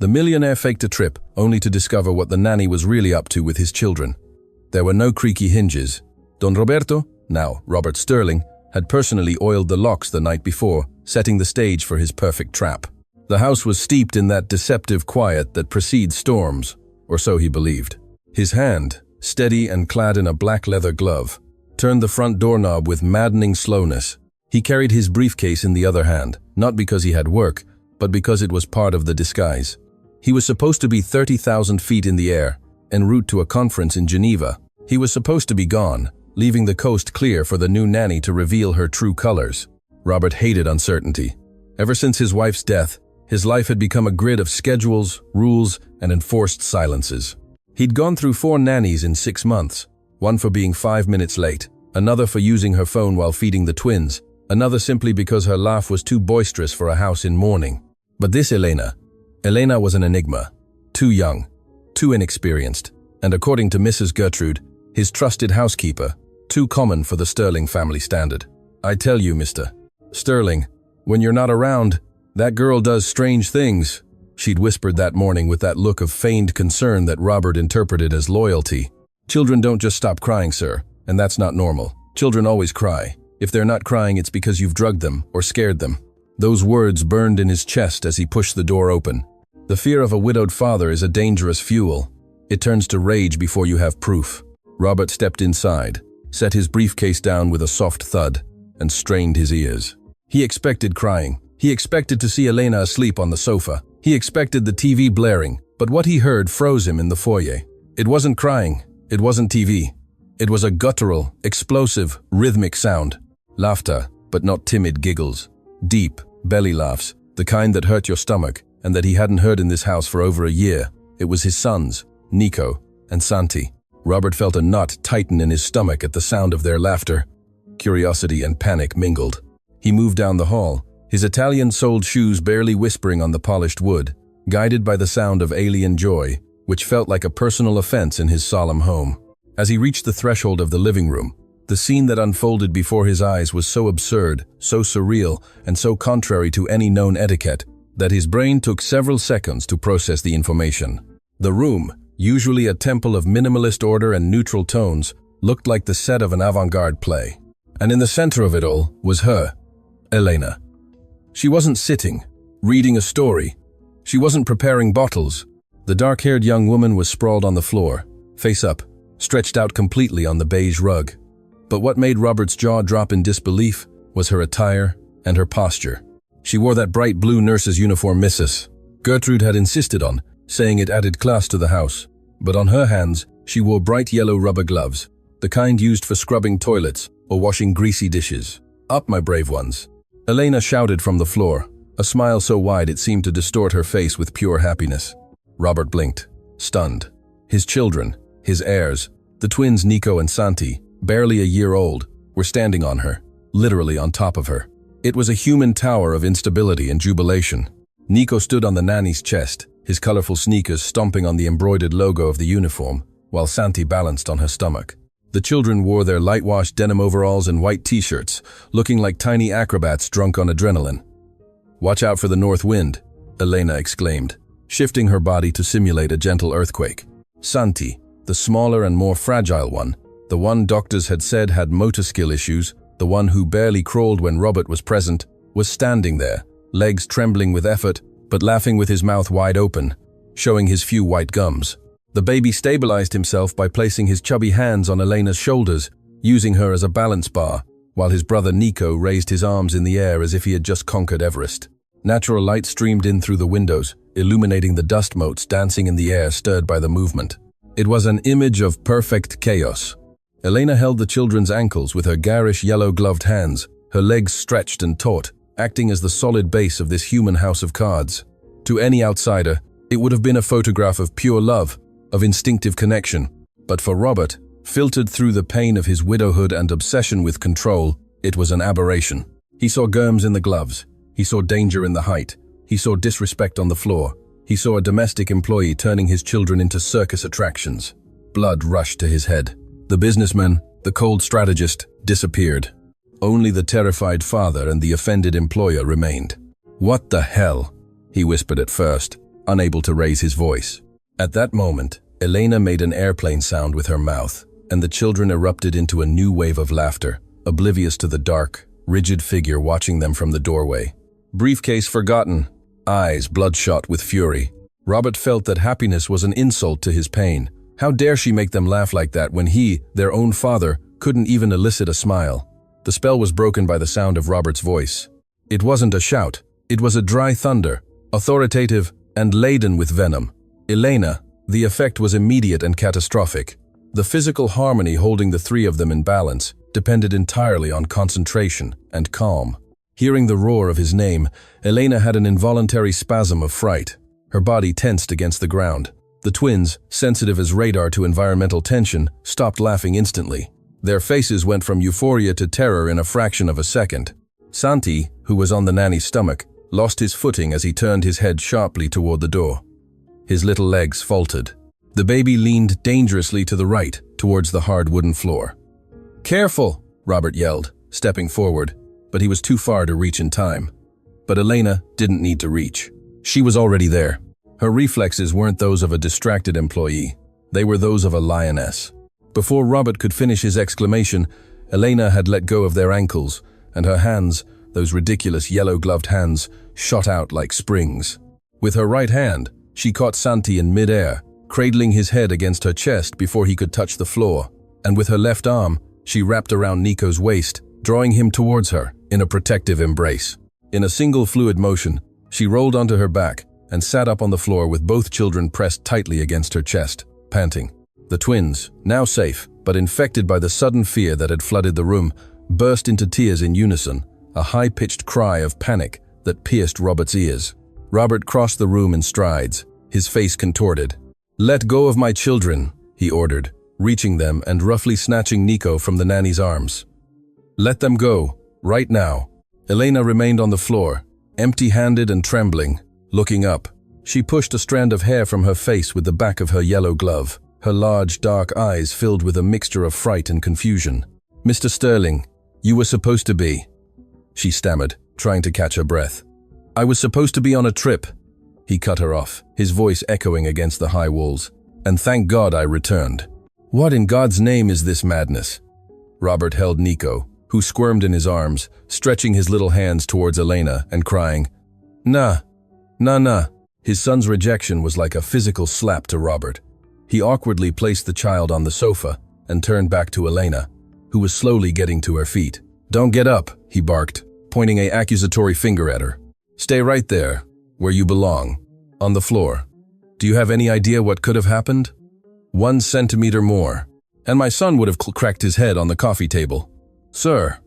The millionaire faked a trip, only to discover what the nanny was really up to with his children. There were no creaky hinges. Don Roberto, now Robert Sterling, had personally oiled the locks the night before, setting the stage for his perfect trap. The house was steeped in that deceptive quiet that precedes storms, or so he believed. His hand, steady and clad in a black leather glove, turned the front doorknob with maddening slowness. He carried his briefcase in the other hand, not because he had work, but because it was part of the disguise. He was supposed to be 30,000 feet in the air, en route to a conference in Geneva. He was supposed to be gone, leaving the coast clear for the new nanny to reveal her true colors. Robert hated uncertainty. Ever since his wife's death, his life had become a grid of schedules, rules, and enforced silences. He'd gone through 4 nannies in 6 months, one for being 5 minutes late, another for using her phone while feeding the twins, another simply because her laugh was too boisterous for a house in mourning. But this Elena was an enigma. Too young, too inexperienced, and according to Mrs. Gertrude, his trusted housekeeper, too common for the Sterling family standard. I tell you, Mr. Sterling, when you're not around, that girl does strange things, she'd whispered that morning with that look of feigned concern that Robert interpreted as loyalty. Children don't just stop crying, sir, and that's not normal. Children always cry. If they're not crying, it's because you've drugged them or scared them. Those words burned in his chest as he pushed the door open. The fear of a widowed father is a dangerous fuel. It turns to rage before you have proof. Robert stepped inside, set his briefcase down with a soft thud, and strained his ears. He expected crying. He expected to see Elena asleep on the sofa. He expected the TV blaring, but what he heard froze him in the foyer. It wasn't crying. It wasn't TV. It was a guttural, explosive, rhythmic sound. Laughter, but not timid giggles. Deep, belly laughs, the kind that hurt your stomach, and that he hadn't heard in this house for over a year. It was his sons, Nico and Santi. Robert felt a knot tighten in his stomach at the sound of their laughter. Curiosity and panic mingled. He moved down the hall, his Italian-soled shoes barely whispering on the polished wood, guided by the sound of alien joy, which felt like a personal offense in his solemn home. As he reached the threshold of the living room, the scene that unfolded before his eyes was so absurd, so surreal, and so contrary to any known etiquette, that his brain took several seconds to process the information. The room, usually a temple of minimalist order and neutral tones, looked like the set of an avant-garde play. And in the center of it all was her, Elena. She wasn't sitting, reading a story. She wasn't preparing bottles. The dark-haired young woman was sprawled on the floor, face up, stretched out completely on the beige rug. But what made Robert's jaw drop in disbelief was her attire and her posture. She wore that bright blue nurse's uniform Mrs. Gertrude had insisted on, saying it added class to the house. But on her hands, she wore bright yellow rubber gloves, the kind used for scrubbing toilets or washing greasy dishes. Up, my brave ones. Elena shouted from the floor, a smile so wide it seemed to distort her face with pure happiness. Robert blinked, stunned. His children, his heirs, the twins Nico and Santi, barely a year old, were standing on her, literally on top of her. It was a human tower of instability and jubilation. Nico stood on the nanny's chest, his colorful sneakers stomping on the embroidered logo of the uniform, while Santi balanced on her stomach. The children wore their light-washed denim overalls and white t-shirts, looking like tiny acrobats drunk on adrenaline. "Watch out for the north wind," Elena exclaimed, shifting her body to simulate a gentle earthquake. Santi, the smaller and more fragile one, the one doctors had said had motor skill issues, the one who barely crawled when Robert was present, was standing there, legs trembling with effort, but laughing with his mouth wide open, showing his few white gums. The baby stabilized himself by placing his chubby hands on Elena's shoulders, using her as a balance bar, while his brother Nico raised his arms in the air as if he had just conquered Everest. Natural light streamed in through the windows, illuminating the dust motes dancing in the air stirred by the movement. It was an image of perfect chaos. Elena held the children's ankles with her garish yellow-gloved hands, her legs stretched and taut, acting as the solid base of this human house of cards. To any outsider, it would have been a photograph of pure love, of instinctive connection. But for Robert, filtered through the pain of his widowhood and obsession with control, it was an aberration. He saw germs in the gloves. He saw danger in the height. He saw disrespect on the floor. He saw a domestic employee turning his children into circus attractions. Blood rushed to his head. The businessman, the cold strategist, disappeared. Only the terrified father and the offended employer remained. "What the hell?" he whispered at first, unable to raise his voice. At that moment, Elena made an airplane sound with her mouth, and the children erupted into a new wave of laughter, oblivious to the dark, rigid figure watching them from the doorway. Briefcase forgotten, eyes bloodshot with fury. Robert felt that happiness was an insult to his pain. How dare she make them laugh like that when he, their own father, couldn't even elicit a smile? The spell was broken by the sound of Robert's voice. It wasn't a shout. It was a dry thunder, authoritative and laden with venom. Elena, the effect was immediate and catastrophic. The physical harmony holding the three of them in balance depended entirely on concentration and calm. Hearing the roar of his name, Elena had an involuntary spasm of fright. Her body tensed against the ground. The twins, sensitive as radar to environmental tension, stopped laughing instantly. Their faces went from euphoria to terror in a fraction of a second. Santi, who was on the nanny's stomach, lost his footing as he turned his head sharply toward the door. His little legs faltered. The baby leaned dangerously to the right, towards the hard wooden floor. "Careful!" Robert yelled, stepping forward, but he was too far to reach in time. But Elena didn't need to reach. She was already there. Her reflexes weren't those of a distracted employee. They were those of a lioness. Before Robert could finish his exclamation, Elena had let go of their ankles, and her hands, those ridiculous yellow-gloved hands, shot out like springs. With her right hand, she caught Santi in mid-air, cradling his head against her chest before he could touch the floor, and with her left arm, she wrapped around Nico's waist, drawing him towards her in a protective embrace. In a single fluid motion, she rolled onto her back and sat up on the floor with both children pressed tightly against her chest, panting. The twins, now safe, but infected by the sudden fear that had flooded the room, burst into tears in unison, a high-pitched cry of panic that pierced Robert's ears. Robert crossed the room in strides, his face contorted. "Let go of my children," he ordered, reaching them and roughly snatching Nico from the nanny's arms. "Let them go, right now." Elena remained on the floor, empty-handed and trembling. Looking up, she pushed a strand of hair from her face with the back of her yellow glove, her large, dark eyes filled with a mixture of fright and confusion. "Mr. Sterling, you were supposed to be," she stammered, trying to catch her breath. "I was supposed to be on a trip." He cut her off, his voice echoing against the high walls. "And thank God I returned." "What in God's name is this madness?" Robert held Nico, who squirmed in his arms, stretching his little hands towards Elena and crying, "Nah. Nah." His son's rejection was like a physical slap to Robert. He awkwardly placed the child on the sofa and turned back to Elena, who was slowly getting to her feet. "Don't get up," he barked, pointing an accusatory finger at her. "Stay right there, where you belong, on the floor. Do you have any idea what could have happened? 1 centimeter more, and my son would have cracked his head on the coffee table." "Sir,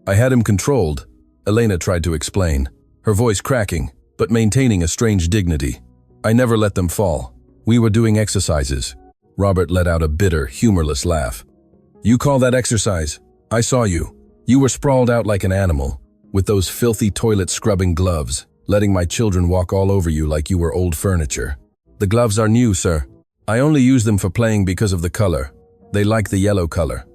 I had him controlled," Elena tried to explain, her voice cracking, but maintaining a strange dignity. "I never let them fall. We were doing exercises." Robert let out a bitter, humorless laugh. "You call that exercise? I saw you. You were sprawled out like an animal, with those filthy toilet-scrubbing gloves, letting my children walk all over you like you were old furniture." "The gloves are new, sir. I only use them for playing because of the color. They like the yellow color.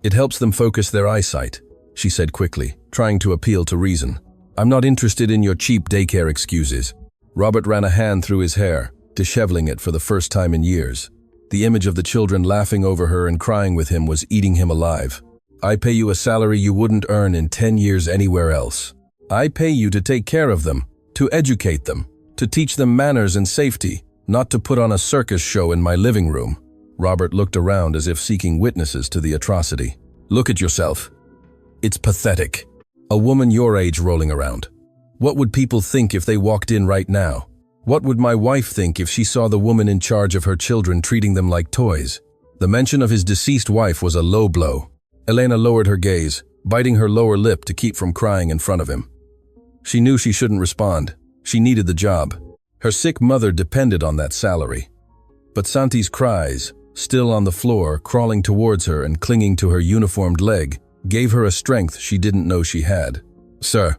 It helps them focus their eyesight," she said quickly, trying to appeal to reason. "I'm not interested in your cheap daycare excuses." Robert ran a hand through his hair, disheveling it for the first time in years. The image of the children laughing over her and crying with him was eating him alive. "I pay you a salary you wouldn't earn in 10 years anywhere else. I pay you to take care of them, to educate them, to teach them manners and safety, not to put on a circus show in my living room." Robert looked around as if seeking witnesses to the atrocity. "Look at yourself. It's pathetic. A woman your age rolling around. What would people think if they walked in right now? What would my wife think if she saw the woman in charge of her children treating them like toys?" The mention of his deceased wife was a low blow. Elena lowered her gaze, biting her lower lip to keep from crying in front of him. She knew she shouldn't respond. She needed the job. Her sick mother depended on that salary. But Santi's cries, still on the floor, crawling towards her and clinging to her uniformed leg, gave her a strength she didn't know she had. "Sir,"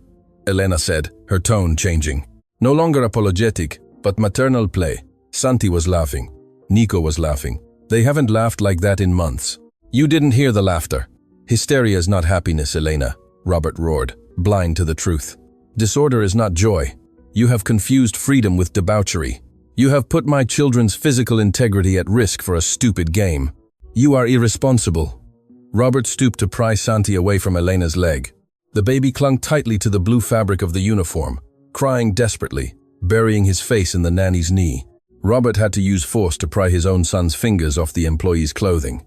Elena said, her tone changing. No longer apologetic, but maternal play. Santi was laughing. Nico was laughing. They haven't laughed like that in months. "You didn't hear the laughter." "Hysteria is not happiness, Elena," Robert roared, blind to the truth. "Disorder is not joy. You have confused freedom with debauchery. You have put my children's physical integrity at risk for a stupid game. You are irresponsible." Robert stooped to pry Santi away from Elena's leg. The baby clung tightly to the blue fabric of the uniform, crying desperately, burying his face in the nanny's knee. Robert had to use force to pry his own son's fingers off the employee's clothing.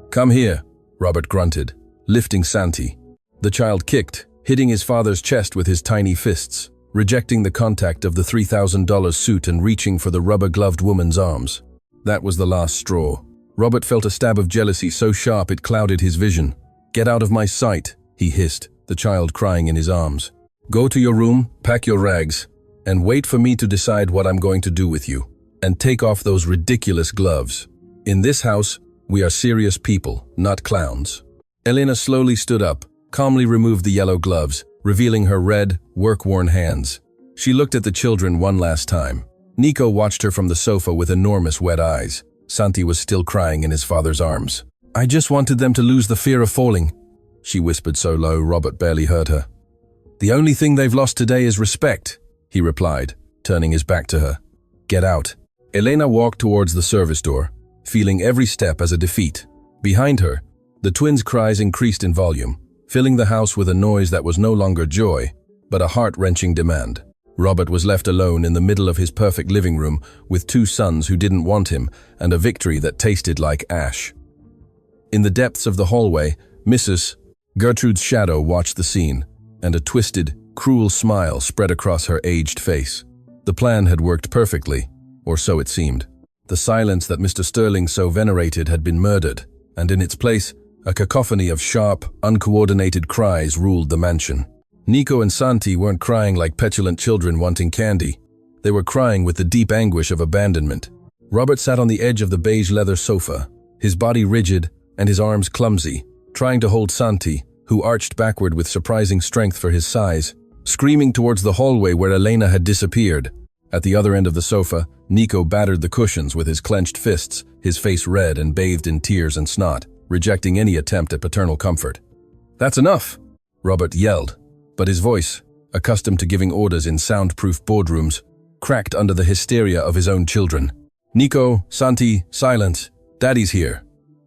"Come here," Robert grunted, lifting Santi. The child kicked, hitting his father's chest with his tiny fists, rejecting the contact of the $3,000 suit and reaching for the rubber-gloved woman's arms. That was the last straw. Robert felt a stab of jealousy so sharp it clouded his vision. "Get out of my sight," he hissed, the child crying in his arms. "Go to your room, pack your rags, and wait for me to decide what I'm going to do with you. And take off those ridiculous gloves. In this house, we are serious people, not clowns." Elena slowly stood up, calmly removed the yellow gloves, revealing her red, work-worn hands. She looked at the children one last time. Nico watched her from the sofa with enormous wet eyes. Santi was still crying in his father's arms. "I just wanted them to lose the fear of falling," she whispered so low Robert barely heard her. "The only thing they've lost today is respect," he replied, turning his back to her. "Get out." Elena walked towards the service door, feeling every step as a defeat. Behind her, the twins' cries increased in volume, filling the house with a noise that was no longer joy, but a heart-wrenching demand. Robert was left alone in the middle of his perfect living room with two sons who didn't want him and a victory that tasted like ash. In the depths of the hallway, Mrs. Gertrude's shadow watched the scene, and a twisted, cruel smile spread across her aged face. The plan had worked perfectly, or so it seemed. The silence that Mr. Sterling so venerated had been murdered, and in its place, a cacophony of sharp, uncoordinated cries ruled the mansion. Nico and Santi weren't crying like petulant children wanting candy. They were crying with the deep anguish of abandonment. Robert sat on the edge of the beige leather sofa, his body rigid and his arms clumsy, trying to hold Santi, who arched backward with surprising strength for his size, screaming towards the hallway where Elena had disappeared. At the other end of the sofa, Nico battered the cushions with his clenched fists, his face red and bathed in tears and snot, rejecting any attempt at paternal comfort. "That's enough!" Robert yelled, but his voice, accustomed to giving orders in soundproof boardrooms, cracked under the hysteria of his own children. "Nico, Santi, silence. Daddy's here."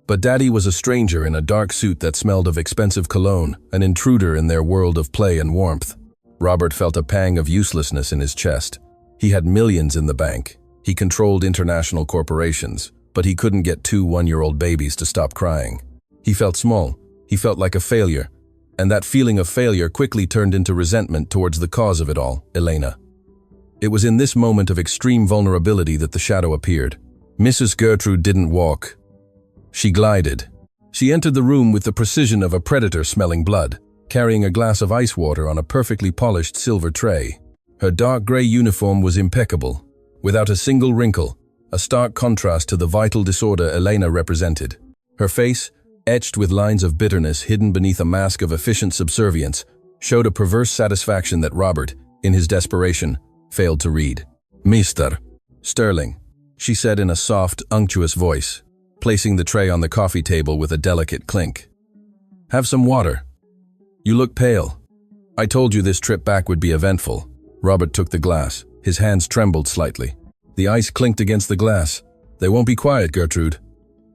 But Daddy was a stranger in a dark suit that smelled of expensive cologne, an intruder in their world of play and warmth. Robert felt a pang of uselessness in his chest. He had millions in the bank. He controlled international corporations, but he couldn't get two one-year-old babies to stop crying. He felt small. He felt like a failure. And that feeling of failure quickly turned into resentment towards the cause of it all, Elena. It was in this moment of extreme vulnerability that the shadow appeared. Mrs. Gertrude didn't walk. She glided. She entered the room with the precision of a predator smelling blood, carrying a glass of ice water on a perfectly polished silver tray. Her dark gray uniform was impeccable, without a single wrinkle, a stark contrast to the vital disorder Elena represented. Her face, etched with lines of bitterness hidden beneath a mask of efficient subservience, showed a perverse satisfaction that Robert, in his desperation, failed to read. "Mr. Sterling," she said in a soft, unctuous voice, placing the tray on the coffee table with a delicate clink. "Have some water. You look pale. I told you this trip back would be eventful." Robert took the glass. His hands trembled slightly. The ice clinked against the glass. "They won't be quiet, Gertrude.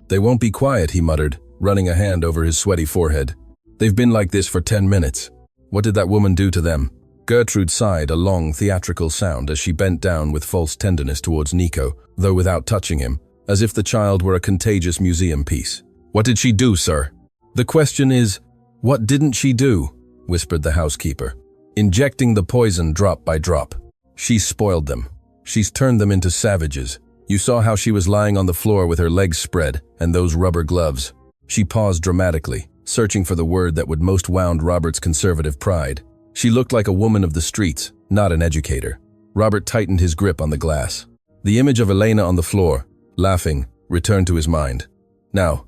They won't be quiet," he muttered, running a hand over his sweaty forehead. "They've been like this for 10 minutes. What did that woman do to them?" Gertrude sighed a long, theatrical sound as she bent down with false tenderness towards Nico, though without touching him, as if the child were a contagious museum piece. "What did she do, sir?" "The question is, what didn't she do?" whispered the housekeeper. "Injecting the poison drop by drop. She's spoiled them. She's turned them into savages. You saw how she was lying on the floor with her legs spread and those rubber gloves." She paused dramatically, searching for the word that would most wound Robert's conservative pride. She looked like a woman of the streets, not an educator. Robert tightened his grip on the glass. The image of Elena on the floor, laughing, returned to his mind. Now,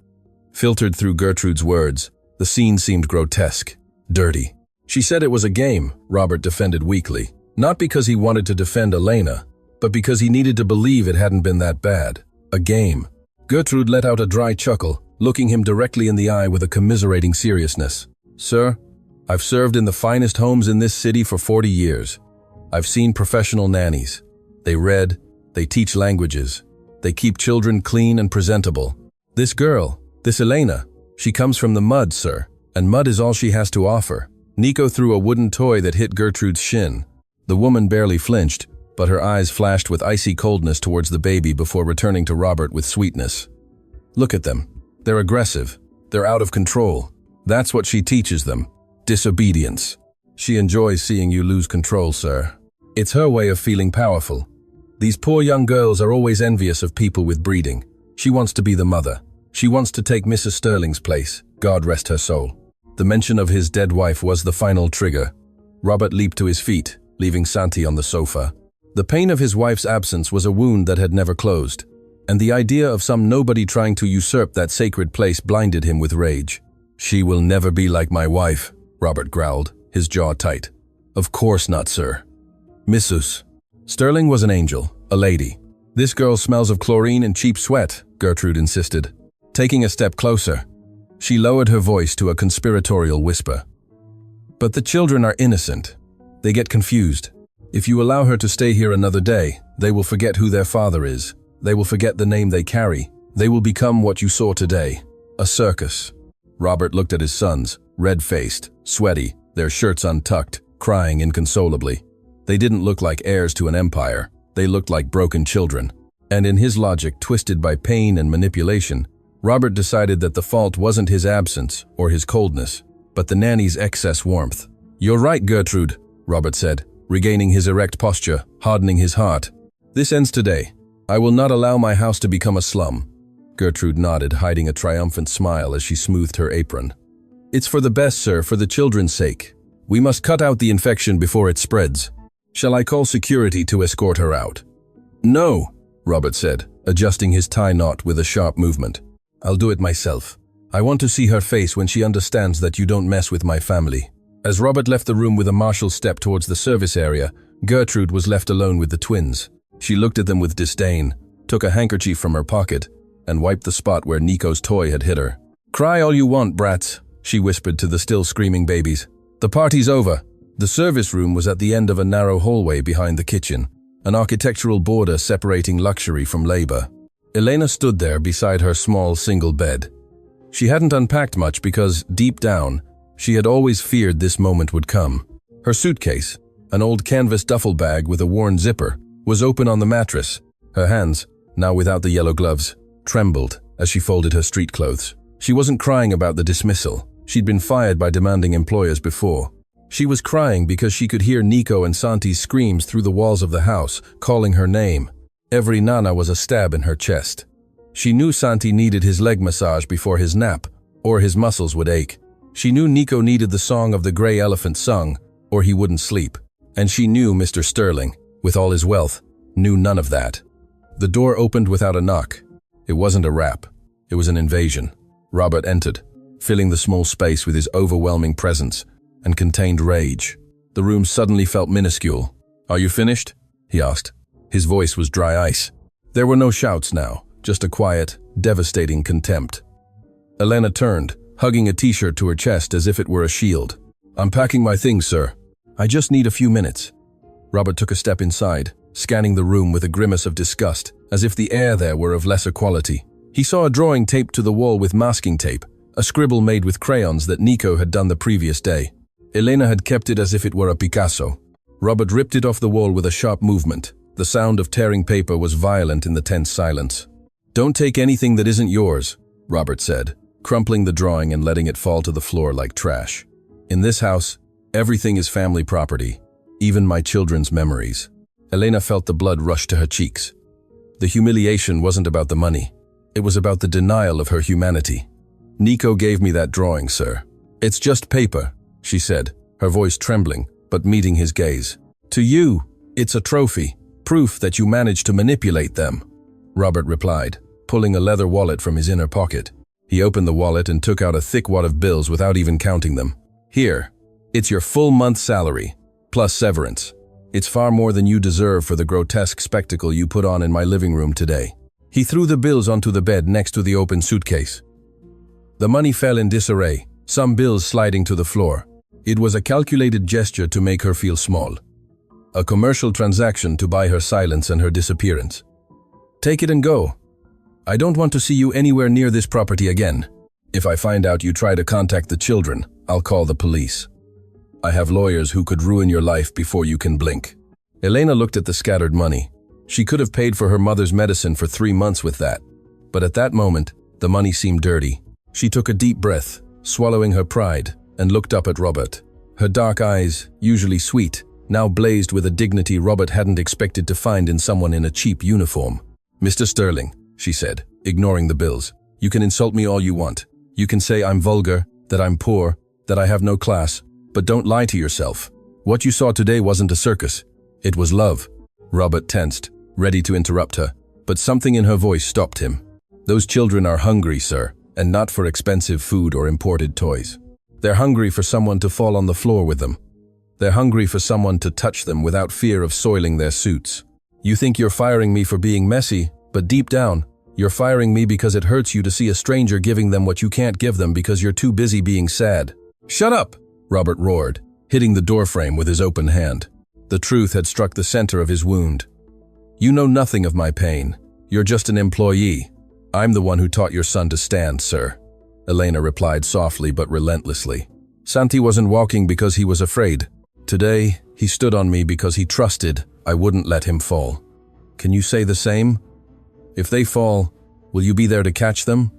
filtered through Gertrude's words, the scene seemed grotesque, dirty. "She said it was a game," Robert defended weakly. Not because he wanted to defend Elena, but because he needed to believe it hadn't been that bad. A game. Gertrude let out a dry chuckle, looking him directly in the eye with a commiserating seriousness. "Sir, I've served in the finest homes in this city for 40 years. I've seen professional nannies. They read, They teach languages. They keep children clean and presentable. This girl, this Elena, she comes from the mud, sir, and mud is all she has to offer. Nico threw a wooden toy that hit Gertrude's shin. The woman barely flinched, but her eyes flashed with icy coldness towards the baby before returning to Robert with sweetness. Look at them. They're aggressive. They're out of control. That's what she teaches them. Disobedience. She enjoys seeing you lose control, sir. It's her way of feeling powerful. These poor young girls are always envious of people with breeding. She wants to be the mother. She wants to take Mrs. Sterling's place. God rest her soul. The mention of his dead wife was the final trigger. Robert leaped to his feet, leaving Santi on the sofa. The pain of his wife's absence was a wound that had never closed, and the idea of some nobody trying to usurp that sacred place blinded him with rage. She will never be like my wife, Robert growled, his jaw tight. Of course not, sir. Mrs. Sterling was an angel, a lady. This girl smells of chlorine and cheap sweat, Gertrude insisted. Taking a step closer, she lowered her voice to a conspiratorial whisper. But the children are innocent. They get confused. If you allow her to stay here another day, they will forget who their father is. They will forget the name they carry. They will become what you saw today, a circus. Robert looked at his sons, red-faced, sweaty, their shirts untucked, crying inconsolably. They didn't look like heirs to an empire. They looked like broken children. And in his logic, twisted by pain and manipulation, Robert decided that the fault wasn't his absence or his coldness, but the nanny's excess warmth. You're right, Gertrude, Robert said, regaining his erect posture, hardening his heart. This ends today. I will not allow my house to become a slum. Gertrude nodded, hiding a triumphant smile as she smoothed her apron. It's for the best, sir, for the children's sake. We must cut out the infection before it spreads. Shall I call security to escort her out? No, Robert said, adjusting his tie knot with a sharp movement. I'll do it myself. I want to see her face when she understands that you don't mess with my family. As Robert left the room with a martial step towards the service area, Gertrude was left alone with the twins. She looked at them with disdain, took a handkerchief from her pocket, and wiped the spot where Nico's toy had hit her. Cry all you want, brats, she whispered to the still screaming babies. The party's over. The service room was at the end of a narrow hallway behind the kitchen, an architectural border separating luxury from labor. Elena stood there beside her small single bed. She hadn't unpacked much because, deep down, she had always feared this moment would come. Her suitcase, an old canvas duffel bag with a worn zipper, was open on the mattress. Her hands, now without the yellow gloves, trembled as she folded her street clothes. She wasn't crying about the dismissal. She'd been fired by demanding employers before. She was crying because she could hear Nico and Santi's screams through the walls of the house, calling her name. Every nana was a stab in her chest. She knew Santi needed his leg massage before his nap, or his muscles would ache. She knew Nico needed the song of the gray elephant sung, or he wouldn't sleep. And she knew Mr. Sterling, with all his wealth, knew none of that. The door opened without a knock. It wasn't a rap. It was an invasion. Robert entered, filling the small space with his overwhelming presence and contained rage. The room suddenly felt minuscule. Are you finished? He asked. His voice was dry ice. There were no shouts now, just a quiet, devastating contempt. Elena turned, hugging a t-shirt to her chest as if it were a shield. I'm packing my things, sir. I just need a few minutes. Robert took a step inside, scanning the room with a grimace of disgust, as if the air there were of lesser quality. He saw a drawing taped to the wall with masking tape, a scribble made with crayons that Nico had done the previous day. Elena had kept it as if it were a Picasso. Robert ripped it off the wall with a sharp movement. The sound of tearing paper was violent in the tense silence. Don't take anything that isn't yours, Robert said, crumpling the drawing and letting it fall to the floor like trash. In this house, everything is family property, even my children's memories. Elena felt the blood rush to her cheeks. The humiliation wasn't about the money. It was about the denial of her humanity. Nico gave me that drawing, sir. It's just paper, she said, her voice trembling, but meeting his gaze. To you, it's a trophy, proof that you managed to manipulate them, Robert replied, pulling a leather wallet from his inner pocket. He opened the wallet and took out a thick wad of bills without even counting them. Here, it's your full month's salary, plus severance. It's far more than you deserve for the grotesque spectacle you put on in my living room today. He threw the bills onto the bed next to the open suitcase. The money fell in disarray, some bills sliding to the floor. It was a calculated gesture to make her feel small. A commercial transaction to buy her silence and her disappearance. Take it and go. I don't want to see you anywhere near this property again. If I find out you try to contact the children, I'll call the police. I have lawyers who could ruin your life before you can blink." Elena looked at the scattered money. She could have paid for her mother's medicine for 3 months with that. But at that moment, the money seemed dirty. She took a deep breath, swallowing her pride, and looked up at Robert. Her dark eyes, usually sweet, now blazed with a dignity Robert hadn't expected to find in someone in a cheap uniform. "Mr. Sterling," she said, ignoring the bills, "you can insult me all you want. You can say I'm vulgar, that I'm poor, that I have no class, but don't lie to yourself. What you saw today wasn't a circus. It was love." Robert tensed, ready to interrupt her, but something in her voice stopped him. "Those children are hungry, sir, and not for expensive food or imported toys. They're hungry for someone to fall on the floor with them. They're hungry for someone to touch them without fear of soiling their suits. You think you're firing me for being messy, but deep down, you're firing me because it hurts you to see a stranger giving them what you can't give them because you're too busy being sad." "Shut up!" Robert roared, hitting the doorframe with his open hand. The truth had struck the center of his wound. "You know nothing of my pain. You're just an employee. I'm the one who taught your son to stand, sir," Elena replied softly but relentlessly. "Santi wasn't walking because he was afraid. Today, he stood on me because he trusted I wouldn't let him fall. Can you say the same? If they fall, will you be there to catch them?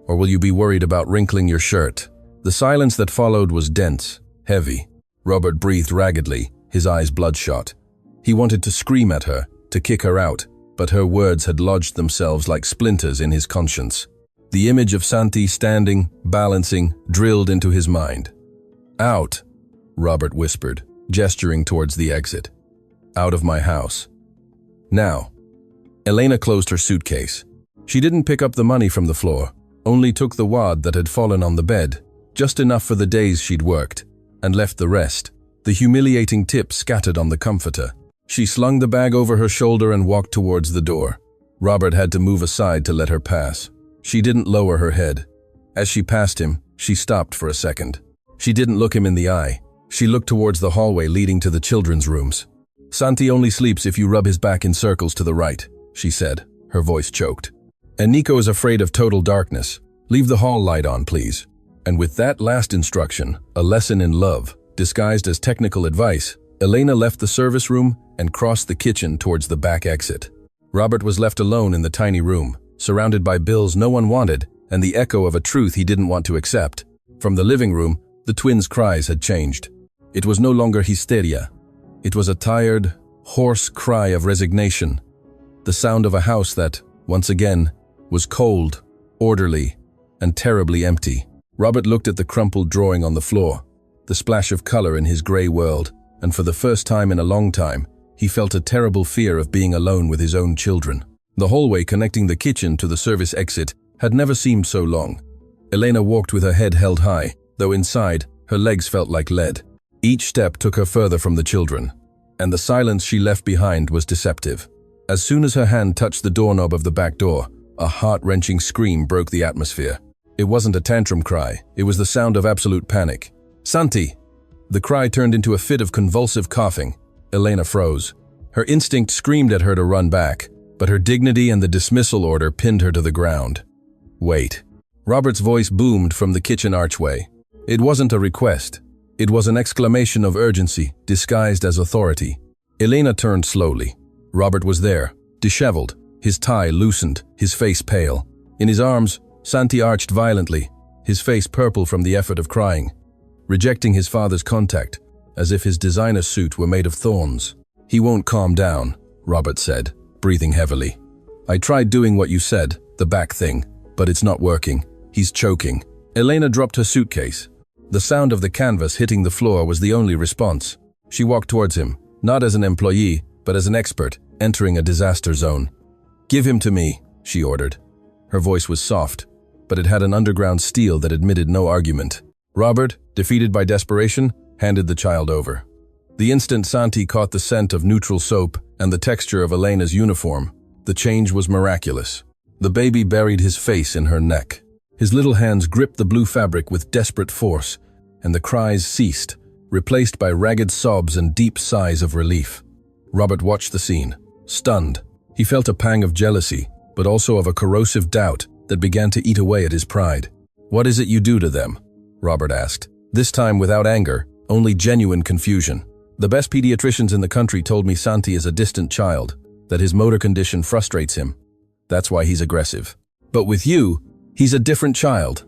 Or will you be worried about wrinkling your shirt?" The silence that followed was dense, heavy. Robert breathed raggedly, his eyes bloodshot. He wanted to scream at her, to kick her out, but her words had lodged themselves like splinters in his conscience. The image of Santi standing, balancing, drilled into his mind. "Out," Robert whispered, gesturing towards the exit. "Out of my house. Now." Elena closed her suitcase. She didn't pick up the money from the floor, only took the wad that had fallen on the bed, just enough for the days she'd worked, and left the rest, the humiliating tip scattered on the comforter. She slung the bag over her shoulder and walked towards the door. Robert had to move aside to let her pass. She didn't lower her head. As she passed him, she stopped for a second. She didn't look him in the eye. She looked towards the hallway leading to the children's rooms. "Santi only sleeps if you rub his back in circles to the right," she said, her voice choked. "And Nico is afraid of total darkness. Leave the hall light on, please." And with that last instruction, a lesson in love, disguised as technical advice, Elena left the service room and crossed the kitchen towards the back exit. Robert was left alone in the tiny room, surrounded by bills no one wanted and the echo of a truth he didn't want to accept. From the living room, the twins' cries had changed. It was no longer hysteria. It was a tired, hoarse cry of resignation. The sound of a house that, once again, was cold, orderly, and terribly empty. Robert looked at the crumpled drawing on the floor, the splash of color in his gray world, and for the first time in a long time, he felt a terrible fear of being alone with his own children. The hallway connecting the kitchen to the service exit had never seemed so long. Elena walked with her head held high, though inside, her legs felt like lead. Each step took her further from the children, and the silence she left behind was deceptive. As soon as her hand touched the doorknob of the back door, a heart-wrenching scream broke the atmosphere. It wasn't a tantrum cry, it was the sound of absolute panic. "Santi!" The cry turned into a fit of convulsive coughing. Elena froze. Her instinct screamed at her to run back, but her dignity and the dismissal order pinned her to the ground. "Wait." Robert's voice boomed from the kitchen archway. It wasn't a request. It was an exclamation of urgency, disguised as authority. Elena turned slowly. Robert was there, disheveled, his tie loosened, his face pale. In his arms, Santi arched violently, his face purple from the effort of crying, rejecting his father's contact, as if his designer suit were made of thorns. "He won't calm down," Robert said, breathing heavily. "I tried doing what you said, the back thing, but it's not working. He's choking." Elena dropped her suitcase. The sound of the canvas hitting the floor was the only response. She walked towards him, not as an employee, but as an expert, entering a disaster zone. "Give him to me," she ordered. Her voice was soft, but it had an underground steel that admitted no argument. Robert, defeated by desperation, handed the child over. The instant Santi caught the scent of neutral soap and the texture of Elena's uniform, the change was miraculous. The baby buried his face in her neck. His little hands gripped the blue fabric with desperate force, and the cries ceased, replaced by ragged sobs and deep sighs of relief. Robert watched the scene, stunned. He felt a pang of jealousy, but also of a corrosive doubt that began to eat away at his pride. "What is it you do to them?" Robert asked, this time without anger, only genuine confusion. "The best pediatricians in the country told me Santi is a distant child, that his motor condition frustrates him. That's why he's aggressive. But with you, he's a different child."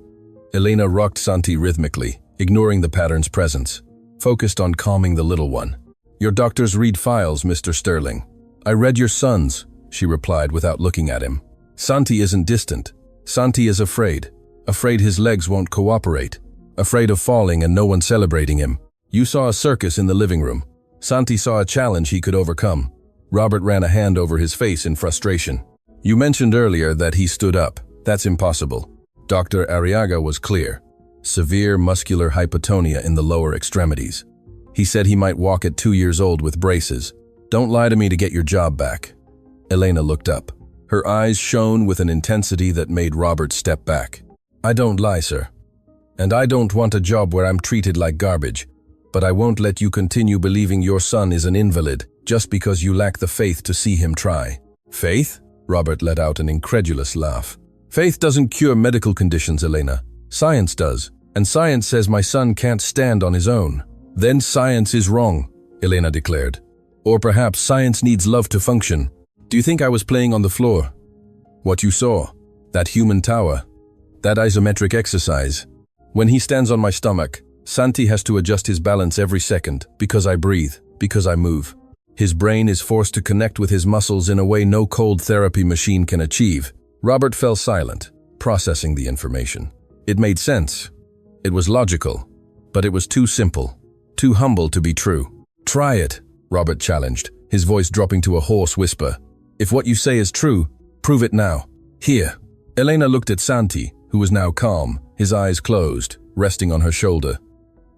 Elena rocked Santi rhythmically, ignoring the pattern's presence, focused on calming the little one. "Your doctors read files, Mr. Sterling. I read your son's," she replied without looking at him. "Santi isn't distant. Santi is afraid. Afraid his legs won't cooperate. Afraid of falling and no one celebrating him. You saw a circus in the living room. Santi saw a challenge he could overcome." Robert ran a hand over his face in frustration. "You mentioned earlier that he stood up. That's impossible." Dr. Arriaga was clear. Severe muscular hypotonia in the lower extremities. He said he might walk at 2 years old with braces. "Don't lie to me to get your job back." Elena looked up. Her eyes shone with an intensity that made Robert step back. "I don't lie, sir. And I don't want a job where I'm treated like garbage. But I won't let you continue believing your son is an invalid just because you lack the faith to see him try." "Faith?" Robert let out an incredulous laugh. "Faith doesn't cure medical conditions, Elena. Science does. And science says my son can't stand on his own." "Then science is wrong," Elena declared. "Or perhaps science needs love to function. Do you think I was playing on the floor? What you saw, that human tower, that isometric exercise. When he stands on my stomach, Santi has to adjust his balance every second because I breathe, because I move. His brain is forced to connect with his muscles in a way no cold therapy machine can achieve." Robert fell silent, processing the information. It made sense. It was logical, but it was too simple, too humble to be true. "Try it," Robert challenged, his voice dropping to a hoarse whisper. "If what you say is true, prove it now. Here." Elena looked at Santi, who was now calm, his eyes closed, resting on her shoulder.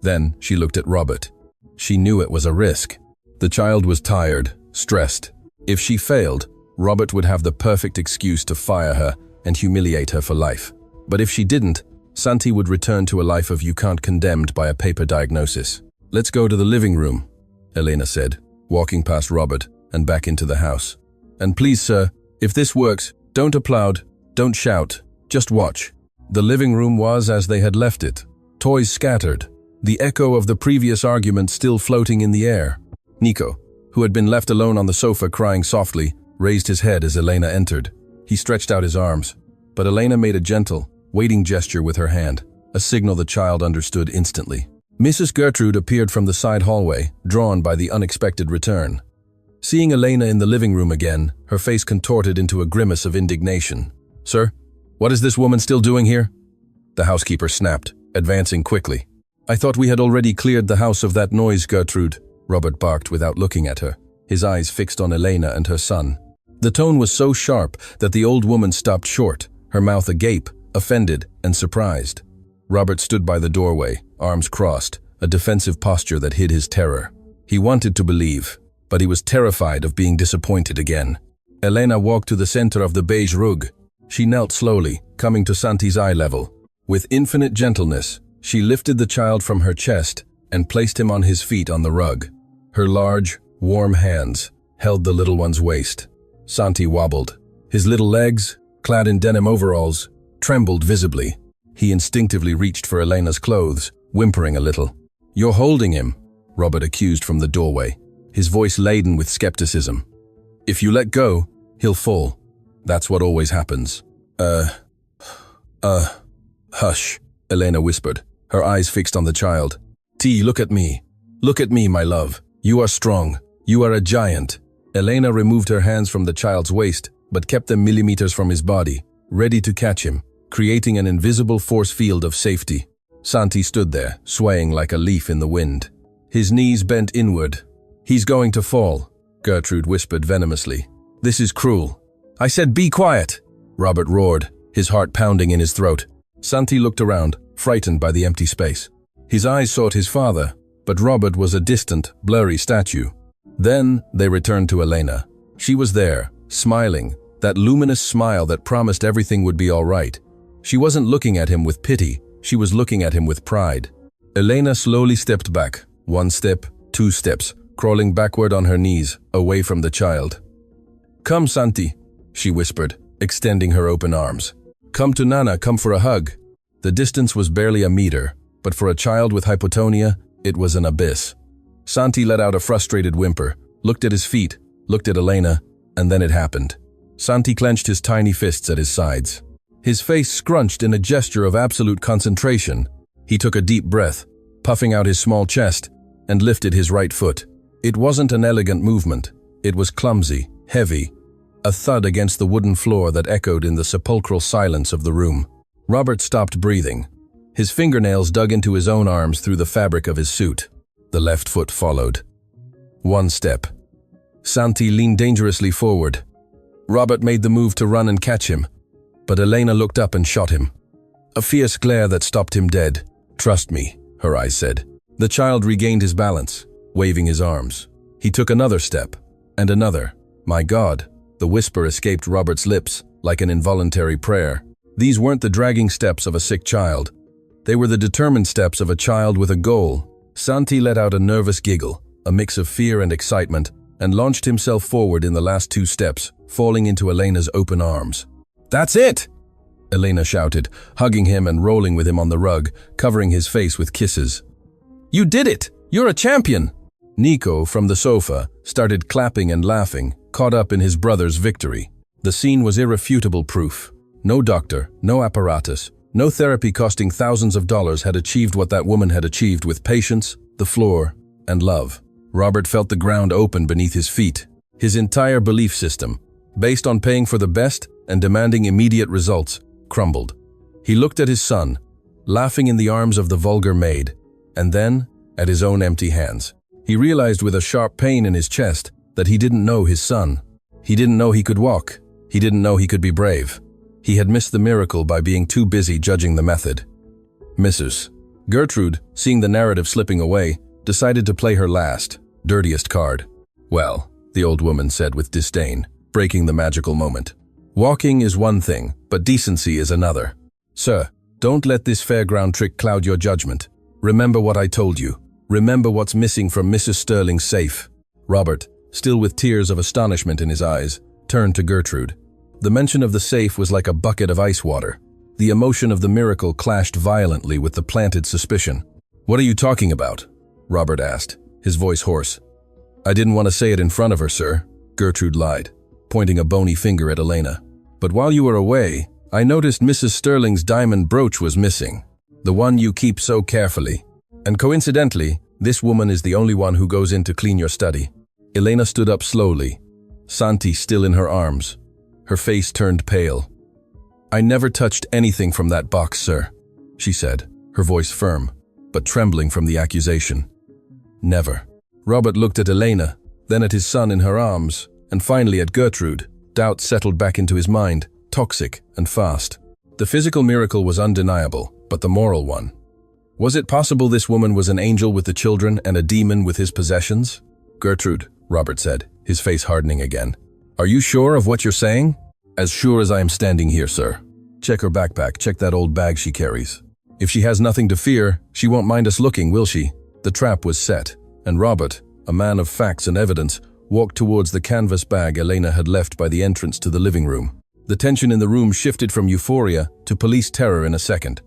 Then she looked at Robert. She knew it was a risk. The child was tired, stressed. If she failed, Robert would have the perfect excuse to fire her and humiliate her for life. But if she didn't, Santi would return to a life of you can't condemned by a paper diagnosis. "Let's go to the living room," Elena said, walking past Robert and back into the house. "And please, sir, if this works, don't applaud, don't shout, just watch." The living room was as they had left it, toys scattered, the echo of the previous argument still floating in the air. Nico, who had been left alone on the sofa crying softly, raised his head as Elena entered. He stretched out his arms, but Elena made a gentle, waiting gesture with her hand, a signal the child understood instantly. Mrs. Gertrude appeared from the side hallway, drawn by the unexpected return. Seeing Elena in the living room again, her face contorted into a grimace of indignation. "Sir, what is this woman still doing here?" The housekeeper snapped, advancing quickly. "I thought we had already cleared the house of that noise, Gertrude," Robert barked without looking at her, his eyes fixed on Elena and her son. The tone was so sharp that the old woman stopped short, her mouth agape, offended and surprised. Robert stood by the doorway, arms crossed, a defensive posture that hid his terror. He wanted to believe, but he was terrified of being disappointed again. Elena walked to the center of the beige rug. She knelt slowly, coming to Santi's eye level. With infinite gentleness, she lifted the child from her chest and placed him on his feet on the rug. Her large, warm hands held the little one's waist. Santi wobbled. His little legs, clad in denim overalls, trembled visibly. He instinctively reached for Elena's clothes, whimpering a little. "You're holding him," Robert accused from the doorway, his voice laden with skepticism. "If you let go, he'll fall. That's what always happens." Hush," Elena whispered, her eyes fixed on the child. "T, look at me. Look at me, my love. You are strong. You are a giant." Elena removed her hands from the child's waist, but kept them millimeters from his body, ready to catch him, creating an invisible force field of safety. Santi stood there, swaying like a leaf in the wind. His knees bent inward. "He's going to fall," Gertrude whispered venomously. "This is cruel." "I said be quiet," Robert roared, his heart pounding in his throat. Santi looked around, frightened by the empty space. His eyes sought his father, but Robert was a distant, blurry statue. Then they returned to Elena. She was there, smiling, that luminous smile that promised everything would be all right. She wasn't looking at him with pity, she was looking at him with pride. Elena slowly stepped back, 1 step, 2 steps, crawling backward on her knees, away from the child. Come, Santi, she whispered, extending her open arms. Come to Nana, come for a hug. The distance was barely a meter, but for a child with hypotonia, it was an abyss. Santi let out a frustrated whimper, looked at his feet, looked at Elena, and then it happened. Santi clenched his tiny fists at his sides. His face scrunched in a gesture of absolute concentration. He took a deep breath, puffing out his small chest, and lifted his right foot. It wasn't an elegant movement. It was clumsy, heavy, a thud against the wooden floor that echoed in the sepulchral silence of the room. Robert stopped breathing. His fingernails dug into his own arms through the fabric of his suit. The left foot followed. One step. Santi leaned dangerously forward. Robert made the move to run and catch him, but Elena looked up and shot him. A fierce glare that stopped him dead. Trust me, her eyes said. The child regained his balance, waving his arms. He took another step, and another. My God, the whisper escaped Robert's lips like an involuntary prayer. These weren't the dragging steps of a sick child. They were the determined steps of a child with a goal. Santi let out a nervous giggle, a mix of fear and excitement, and launched himself forward in the last 2 steps, falling into Elena's open arms. That's it! Elena shouted, hugging him and rolling with him on the rug, covering his face with kisses. You did it! You're a champion! Nico, from the sofa, started clapping and laughing, caught up in his brother's victory. The scene was irrefutable proof. No doctor, no apparatus, no therapy costing thousands of dollars had achieved what that woman had achieved with patience, the floor, and love. Robert felt the ground open beneath his feet. His entire belief system, based on paying for the best and demanding immediate results, crumbled. He looked at his son, laughing in the arms of the vulgar maid, and then at his own empty hands. He realized with a sharp pain in his chest that he didn't know his son. He didn't know he could walk. He didn't know he could be brave. He had missed the miracle by being too busy judging the method. Mrs. Gertrude, seeing the narrative slipping away, decided to play her last, dirtiest card. Well, the old woman said with disdain, breaking the magical moment. Walking is one thing, but decency is another. Sir, don't let this fairground trick cloud your judgment. Remember what I told you. Remember what's missing from Mrs. Sterling's safe. Robert, still with tears of astonishment in his eyes, turned to Gertrude. The mention of the safe was like a bucket of ice water. The emotion of the miracle clashed violently with the planted suspicion. What are you talking about? Robert asked, his voice hoarse. I didn't want to say it in front of her, sir, Gertrude lied, pointing a bony finger at Elena. But while you were away, I noticed Mrs. Sterling's diamond brooch was missing, the one you keep so carefully. And coincidentally, this woman is the only one who goes in to clean your study. Elena stood up slowly, Santi still in her arms. Her face turned pale. I never touched anything from that box, sir, she said, her voice firm, but trembling from the accusation. Never. Robert looked at Elena, then at his son in her arms, and finally at Gertrude. Doubt settled back into his mind, toxic and fast. The physical miracle was undeniable, but the moral one. Was it possible this woman was an angel with the children and a demon with his possessions? Gertrude, Robert said, his face hardening again. Are you sure of what you're saying? As sure as I am standing here, sir. Check her backpack, check that old bag she carries. If she has nothing to fear, she won't mind us looking, will she? The trap was set, and Robert, a man of facts and evidence, walked towards the canvas bag Elena had left by the entrance to the living room. The tension in the room shifted from euphoria to police terror in a second.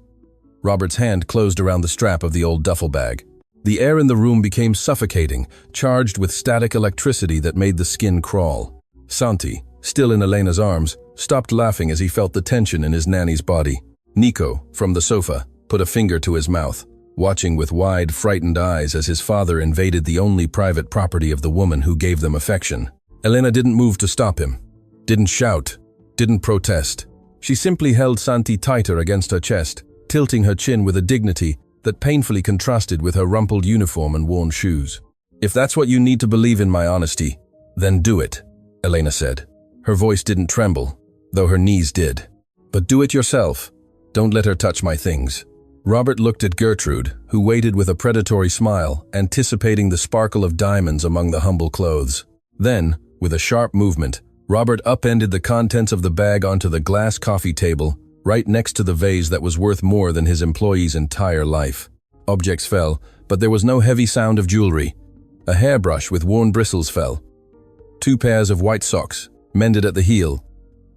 Robert's hand closed around the strap of the old duffel bag. The air in the room became suffocating, charged with static electricity that made the skin crawl. Santi, still in Elena's arms, stopped laughing as he felt the tension in his nanny's body. Nico, from the sofa, put a finger to his mouth, watching with wide, frightened eyes as his father invaded the only private property of the woman who gave them affection. Elena didn't move to stop him, didn't shout, didn't protest. She simply held Santi tighter against her chest, tilting her chin with a dignity that painfully contrasted with her rumpled uniform and worn shoes. If that's what you need to believe in my honesty, then do it, Elena said. Her voice didn't tremble, though her knees did. But do it yourself. Don't let her touch my things. Robert looked at Gertrude, who waited with a predatory smile, anticipating the sparkle of diamonds among the humble clothes. Then, with a sharp movement, Robert upended the contents of the bag onto the glass coffee table, right next to the vase that was worth more than his employee's entire life. Objects fell, but there was no heavy sound of jewelry. A hairbrush with worn bristles fell. 2 pairs of white socks, mended at the heel,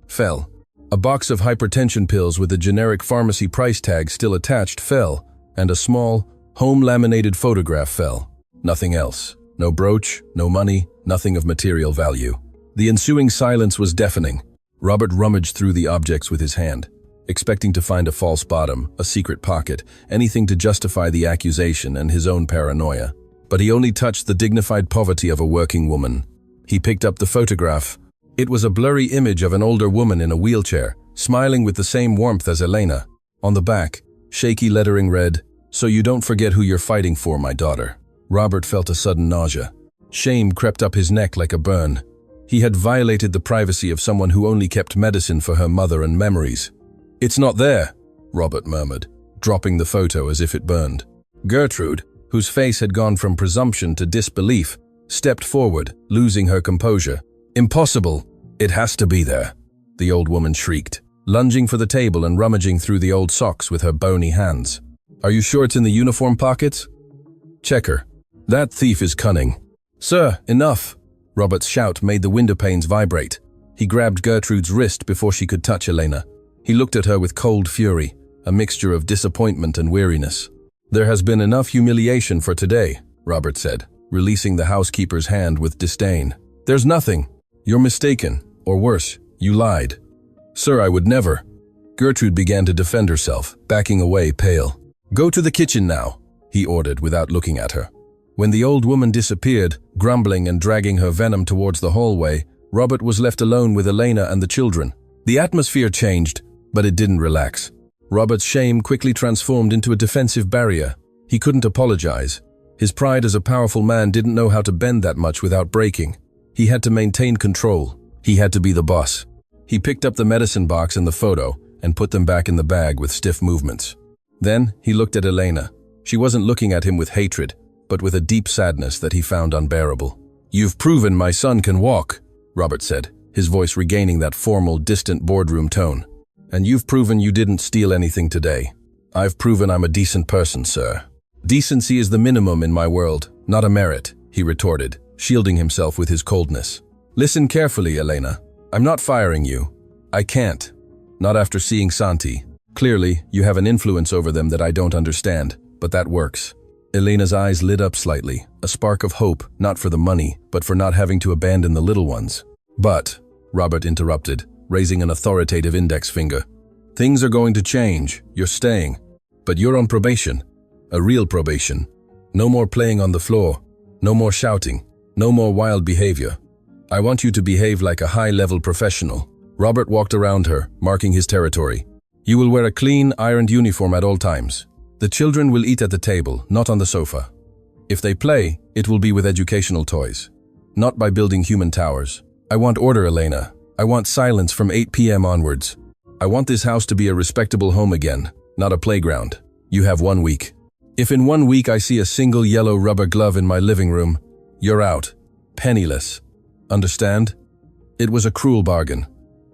fell. A box of hypertension pills with a generic pharmacy price tag still attached fell, and a small, home-laminated photograph fell. Nothing else. No brooch, no money, nothing of material value. The ensuing silence was deafening. Robert rummaged through the objects with his hand, expecting to find a false bottom, a secret pocket, anything to justify the accusation and his own paranoia. But he only touched the dignified poverty of a working woman. He picked up the photograph. It was a blurry image of an older woman in a wheelchair, smiling with the same warmth as Elena. On the back, shaky lettering read, "So you don't forget who you're fighting for, my daughter." Robert felt a sudden nausea. Shame crept up his neck like a burn. He had violated the privacy of someone who only kept medicine for her mother and memories. "It's not there," Robert murmured, dropping the photo as if it burned. Gertrude, whose face had gone from presumption to disbelief, stepped forward, losing her composure. "Impossible! It has to be there," the old woman shrieked, lunging for the table and rummaging through the old socks with her bony hands. "Are you sure it's in the uniform pockets?" "Check her. That thief is cunning." "Sir, enough!" Robert's shout made the window panes vibrate. He grabbed Gertrude's wrist before she could touch Elena. He looked at her with cold fury, a mixture of disappointment and weariness. "There has been enough humiliation for today," Robert said, releasing the housekeeper's hand with disdain. "There's nothing. You're mistaken, or worse, you lied." "Sir, I would never." Gertrude began to defend herself, backing away pale. "Go to the kitchen now," he ordered without looking at her. When the old woman disappeared, grumbling and dragging her venom towards the hallway, Robert was left alone with Elena and the children. The atmosphere changed, but it didn't relax. Robert's shame quickly transformed into a defensive barrier. He couldn't apologize. His pride as a powerful man didn't know how to bend that much without breaking. He had to maintain control. He had to be the boss. He picked up the medicine box and the photo and put them back in the bag with stiff movements. Then he looked at Elena. She wasn't looking at him with hatred, but with a deep sadness that he found unbearable. "You've proven my son can walk," Robert said, his voice regaining that formal, distant boardroom tone. "And you've proven you didn't steal anything today. I've proven I'm a decent person, sir." "Decency is the minimum in my world, not a merit," he retorted, shielding himself with his coldness. "Listen carefully, Elena. I'm not firing you. I can't. Not after seeing Santi. Clearly, you have an influence over them that I don't understand, but that works." Elena's eyes lit up slightly, a spark of hope, not for the money, but for not having to abandon the little ones. "But," Robert interrupted, raising an authoritative index finger, "things are going to change. You're staying. But you're on probation. A real probation. No more playing on the floor. No more shouting. No more wild behavior. I want you to behave like a high-level professional." Robert walked around her, marking his territory. "You will wear a clean, ironed uniform at all times. The children will eat at the table, not on the sofa. If they play, it will be with educational toys, not by building human towers. I want order, Elena. I want silence from 8 p.m. onwards. I want this house to be a respectable home again, not a playground. You have 1 week. If in 1 week I see a single yellow rubber glove in my living room, you're out. Penniless. Understand?" It was a cruel bargain.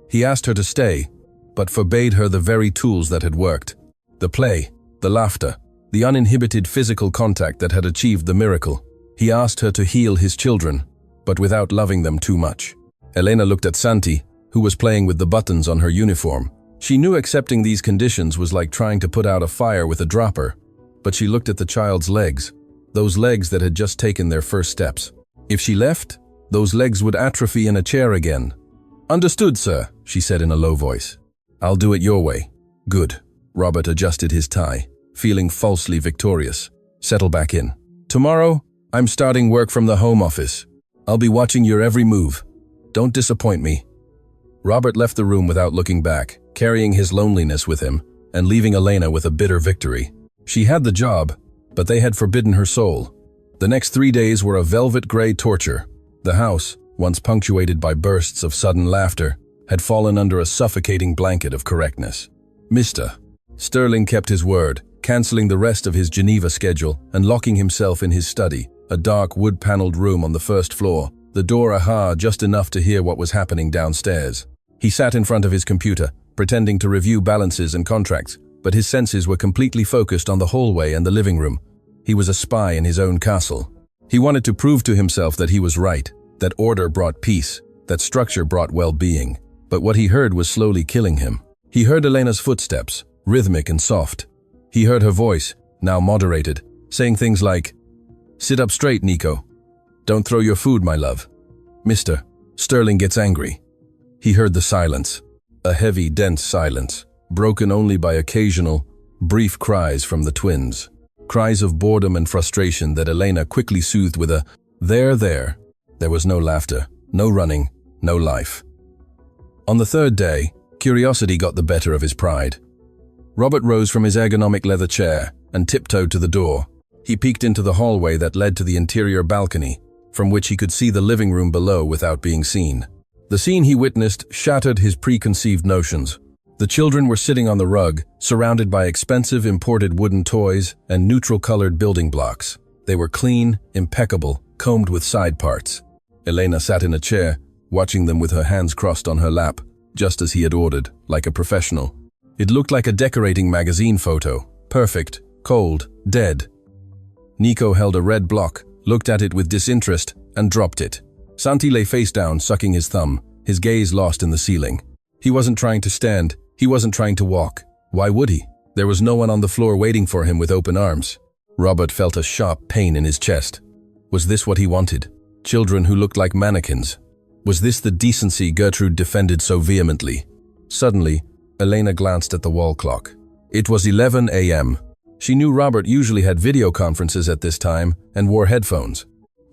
He asked her to stay, but forbade her the very tools that had worked. The play, the laughter, the uninhibited physical contact that had achieved the miracle. He asked her to heal his children, but without loving them too much. Elena looked at Santi, who was playing with the buttons on her uniform. She knew accepting these conditions was like trying to put out a fire with a dropper, but she looked at the child's legs, those legs that had just taken their first steps. If she left, those legs would atrophy in a chair again. "Understood, sir," she said in a low voice. "I'll do it your way." "Good." Robert adjusted his tie, feeling falsely victorious. "Settle back in. Tomorrow, I'm starting work from the home office. I'll be watching your every move. Don't disappoint me." Robert left the room without looking back, carrying his loneliness with him, and leaving Elena with a bitter victory. She had the job, but they had forbidden her soul. The next 3 days were a velvet gray torture. The house, once punctuated by bursts of sudden laughter, had fallen under a suffocating blanket of correctness. Mr. Sterling kept his word, canceling the rest of his Geneva schedule and locking himself in his study, a dark wood-paneled room on the first floor, the door ajar just enough to hear what was happening downstairs. He sat in front of his computer, pretending to review balances and contracts, but his senses were completely focused on the hallway and the living room. He was a spy in his own castle. He wanted to prove to himself that he was right, that order brought peace, that structure brought well-being. But what he heard was slowly killing him. He heard Elena's footsteps, rhythmic and soft. He heard her voice, now moderated, saying things like, "Sit up straight, Nico. Don't throw your food, my love. Mister, Sterling gets angry." He heard the silence, a heavy, dense silence, broken only by occasional, brief cries from the twins. Cries of boredom and frustration that Elena quickly soothed with a, "There, there." There was no laughter, no running, no life. On the third day, curiosity got the better of his pride. Robert rose from his ergonomic leather chair and tiptoed to the door. He peeked into the hallway that led to the interior balcony, from which he could see the living room below without being seen. The scene he witnessed shattered his preconceived notions. The children were sitting on the rug, surrounded by expensive imported wooden toys and neutral-colored building blocks. They were clean, impeccable, combed with side parts. Elena sat in a chair, watching them with her hands crossed on her lap, just as he had ordered, like a professional. It looked like a decorating magazine photo, perfect, cold, dead. Nico held a red block, looked at it with disinterest, and dropped it. Santi lay face down, sucking his thumb, his gaze lost in the ceiling. He wasn't trying to stand, he wasn't trying to walk. Why would he? There was no one on the floor waiting for him with open arms. Robert felt a sharp pain in his chest. Was this what he wanted? Children who looked like mannequins. Was this the decency Gertrude defended so vehemently? Suddenly, Elena glanced at the wall clock. It was 11 a.m. She knew Robert usually had video conferences at this time and wore headphones.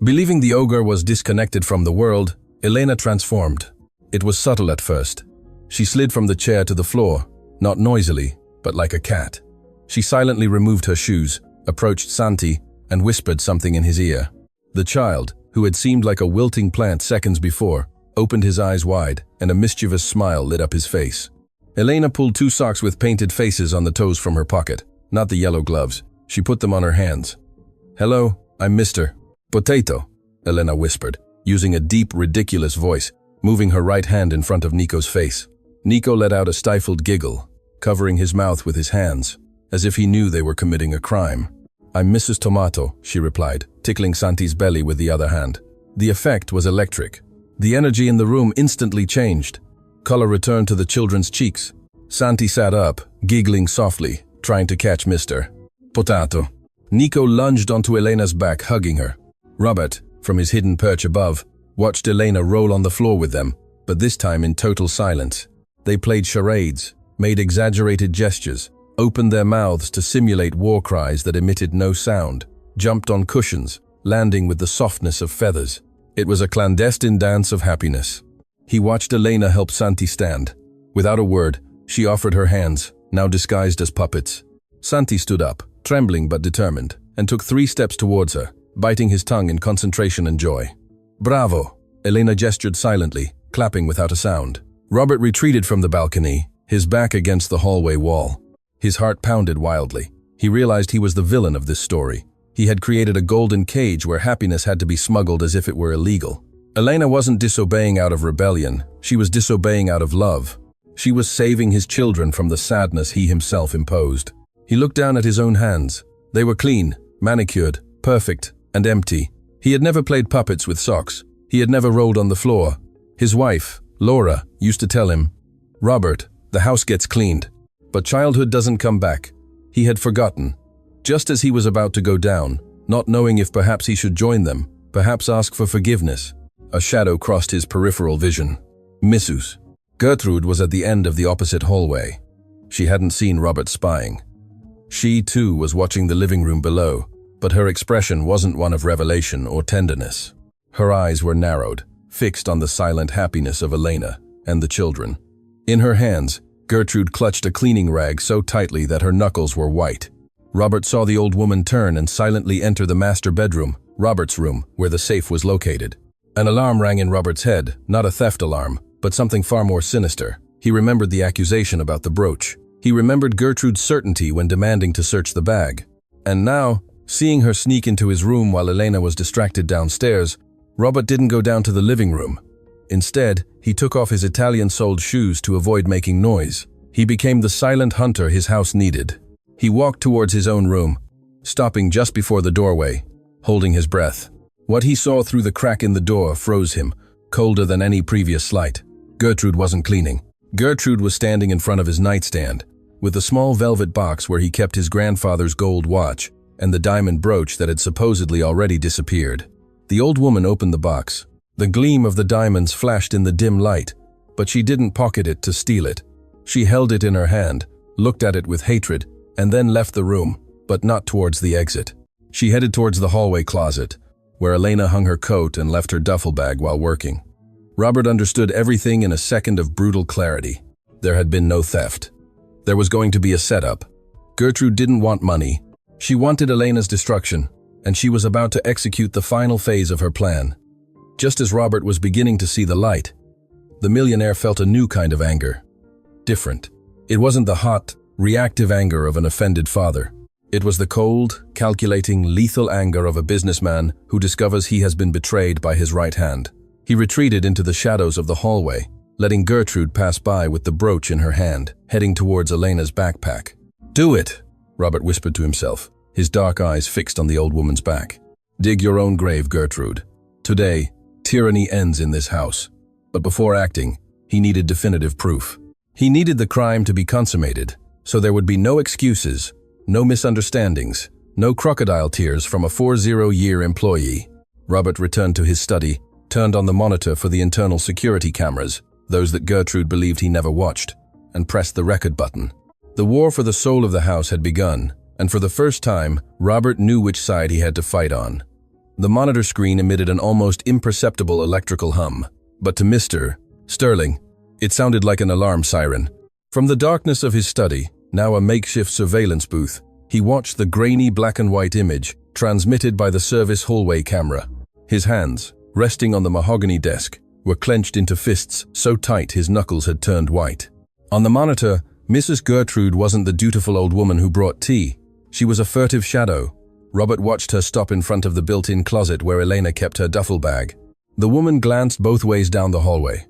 Believing the ogre was disconnected from the world, Elena transformed. It was subtle at first. She slid from the chair to the floor, not noisily, but like a cat. She silently removed her shoes, approached Santi, and whispered something in his ear. The child, who had seemed like a wilting plant seconds before, opened his eyes wide, and a mischievous smile lit up his face. Elena pulled 2 socks with painted faces on the toes from her pocket, not the yellow gloves. She put them on her hands. "Hello, I'm Mr. Potato," Elena whispered, using a deep, ridiculous voice, moving her right hand in front of Nico's face. Nico let out a stifled giggle, covering his mouth with his hands, as if he knew they were committing a crime. "I'm Mrs. Tomato," she replied, tickling Santi's belly with the other hand. The effect was electric. The energy in the room instantly changed. Color returned to the children's cheeks. Santi sat up, giggling softly, trying to catch Mr. Potato. Nico lunged onto Elena's back, hugging her. Robert, from his hidden perch above, watched Elena roll on the floor with them, but this time in total silence. They played charades, made exaggerated gestures, opened their mouths to simulate war cries that emitted no sound, jumped on cushions, landing with the softness of feathers. It was a clandestine dance of happiness. He watched Elena help Santi stand. Without a word, she offered her hands, now disguised as puppets. Santi stood up, trembling but determined, and took 3 steps towards her, biting his tongue in concentration and joy. "Bravo!" Elena gestured silently, clapping without a sound. Robert retreated from the balcony, his back against the hallway wall. His heart pounded wildly. He realized he was the villain of this story. He had created a golden cage where happiness had to be smuggled as if it were illegal. Elena wasn't disobeying out of rebellion, she was disobeying out of love. She was saving his children from the sadness he himself imposed. He looked down at his own hands. They were clean, manicured, perfect, and empty. He had never played puppets with socks. He had never rolled on the floor. His wife, Laura, used to tell him, "Robert, the house gets cleaned, but childhood doesn't come back." He had forgotten. Just as he was about to go down, not knowing if perhaps he should join them, perhaps ask for forgiveness, a shadow crossed his peripheral vision. Mrs. Gertrude was at the end of the opposite hallway. She hadn't seen Robert spying. She, too, was watching the living room below, but her expression wasn't one of revelation or tenderness. Her eyes were narrowed, fixed on the silent happiness of Elena and the children. In her hands, Gertrude clutched a cleaning rag so tightly that her knuckles were white. Robert saw the old woman turn and silently enter the master bedroom, Robert's room, where the safe was located. An alarm rang in Robert's head, not a theft alarm, but something far more sinister. He remembered the accusation about the brooch. He remembered Gertrude's certainty when demanding to search the bag. And now, seeing her sneak into his room while Elena was distracted downstairs, Robert didn't go down to the living room. Instead, he took off his Italian-soled shoes to avoid making noise. He became the silent hunter his house needed. He walked towards his own room, stopping just before the doorway, holding his breath. What he saw through the crack in the door froze him, colder than any previous slight. Gertrude wasn't cleaning. Gertrude was standing in front of his nightstand, with a small velvet box where he kept his grandfather's gold watch and the diamond brooch that had supposedly already disappeared. The old woman opened the box. The gleam of the diamonds flashed in the dim light, but she didn't pocket it to steal it. She held it in her hand, looked at it with hatred, and then left the room, but not towards the exit. She headed towards the hallway closet, where Elena hung her coat and left her duffel bag while working. Robert understood everything in a second of brutal clarity. There had been no theft. There was going to be a setup. Gertrude didn't want money. She wanted Elena's destruction, and she was about to execute the final phase of her plan. Just as Robert was beginning to see the light, the millionaire felt a new kind of anger. Different. It wasn't the hot, reactive anger of an offended father. It was the cold, calculating, lethal anger of a businessman who discovers he has been betrayed by his right hand. He retreated into the shadows of the hallway, letting Gertrude pass by with the brooch in her hand, heading towards Elena's backpack. "Do it," Robert whispered to himself, his dark eyes fixed on the old woman's back. "Dig your own grave, Gertrude. Today, tyranny ends in this house." But before acting, he needed definitive proof. He needed the crime to be consummated, so there would be no excuses, no misunderstandings, no crocodile tears from a 40-year employee. Robert returned to his study, turned on the monitor for the internal security cameras, those that Gertrude believed he never watched, and pressed the record button. The war for the soul of the house had begun, and for the first time, Robert knew which side he had to fight on. The monitor screen emitted an almost imperceptible electrical hum, but to Mr. Sterling, it sounded like an alarm siren. From the darkness of his study, now a makeshift surveillance booth, he watched the grainy black and white image transmitted by the service hallway camera. His hands, resting on the mahogany desk, were clenched into fists so tight his knuckles had turned white. On the monitor, Mrs. Gertrude wasn't the dutiful old woman who brought tea. She was a furtive shadow. Robert watched her stop in front of the built-in closet where Elena kept her duffel bag. The woman glanced both ways down the hallway,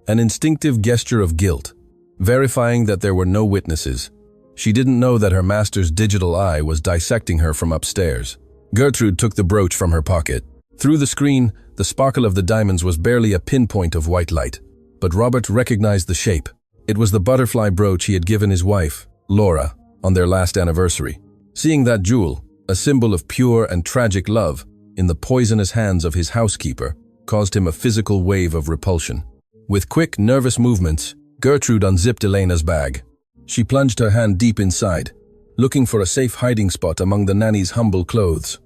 an instinctive gesture of guilt, verifying that there were no witnesses. She didn't know that her master's digital eye was dissecting her from upstairs. Gertrude took the brooch from her pocket. Through the screen, the sparkle of the diamonds was barely a pinpoint of white light, but Robert recognized the shape. It was the butterfly brooch he had given his wife, Laura, on their last anniversary. Seeing that jewel, a symbol of pure and tragic love, in the poisonous hands of his housekeeper, caused him a physical wave of repulsion. With quick, nervous movements, Gertrude unzipped Elena's bag. She plunged her hand deep inside, looking for a safe hiding spot among the nanny's humble clothes.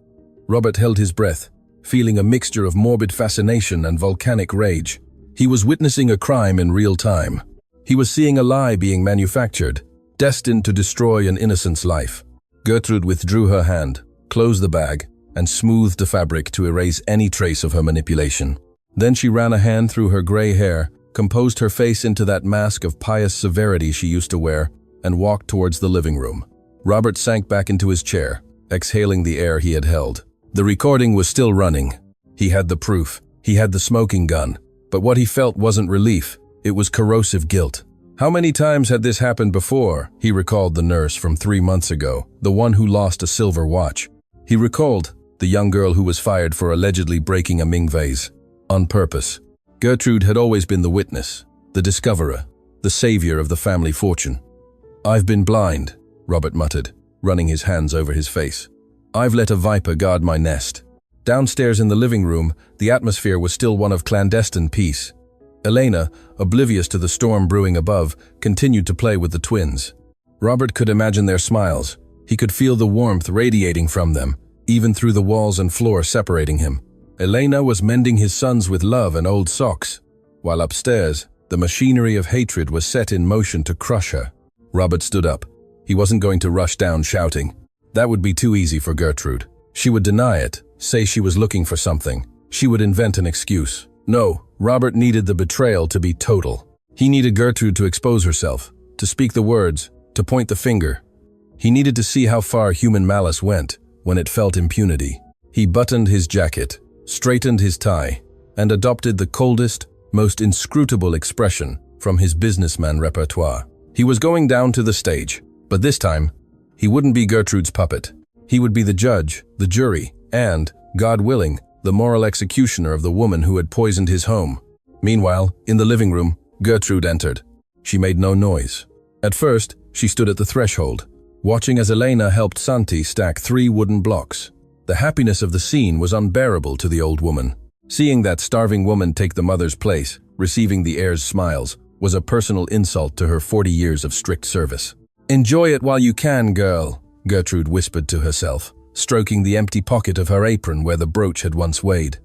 Robert held his breath, feeling a mixture of morbid fascination and volcanic rage. He was witnessing a crime in real time. He was seeing a lie being manufactured, destined to destroy an innocent's life. Gertrude withdrew her hand, closed the bag, and smoothed the fabric to erase any trace of her manipulation. Then she ran a hand through her gray hair, composed her face into that mask of pious severity she used to wear, and walked towards the living room. Robert sank back into his chair, exhaling the air he had held. The recording was still running. He had the proof. He had the smoking gun. But what he felt wasn't relief. It was corrosive guilt. How many times had this happened before? He recalled the nurse from 3 months ago, the one who lost a silver watch. He recalled the young girl who was fired for allegedly breaking a Ming vase. On purpose. Gertrude had always been the witness, the discoverer, the savior of the family fortune. "I've been blind," Robert muttered, running his hands over his face. "I've let a viper guard my nest." Downstairs in the living room, the atmosphere was still one of clandestine peace. Elena, oblivious to the storm brewing above, continued to play with the twins. Robert could imagine their smiles. He could feel the warmth radiating from them, even through the walls and floor separating him. Elena was mending his sons with love and old socks, while upstairs, the machinery of hatred was set in motion to crush her. Robert stood up. He wasn't going to rush down shouting. That would be too easy for Gertrude. She would deny it, say she was looking for something. She would invent an excuse. No, Robert needed the betrayal to be total. He needed Gertrude to expose herself, to speak the words, to point the finger. He needed to see how far human malice went when it felt impunity. He buttoned his jacket, straightened his tie, and adopted the coldest, most inscrutable expression from his businessman repertoire. He was going down to the stage, but this time, he wouldn't be Gertrude's puppet. He would be the judge, the jury, and, God willing, the moral executioner of the woman who had poisoned his home. Meanwhile, in the living room, Gertrude entered. She made no noise. At first, she stood at the threshold, watching as Elena helped Santi stack 3 wooden blocks. The happiness of the scene was unbearable to the old woman. Seeing that starving woman take the mother's place, receiving the heir's smiles, was a personal insult to her 40 years of strict service. "Enjoy it while you can, girl," Gertrude whispered to herself, stroking the empty pocket of her apron where the brooch had once weighed.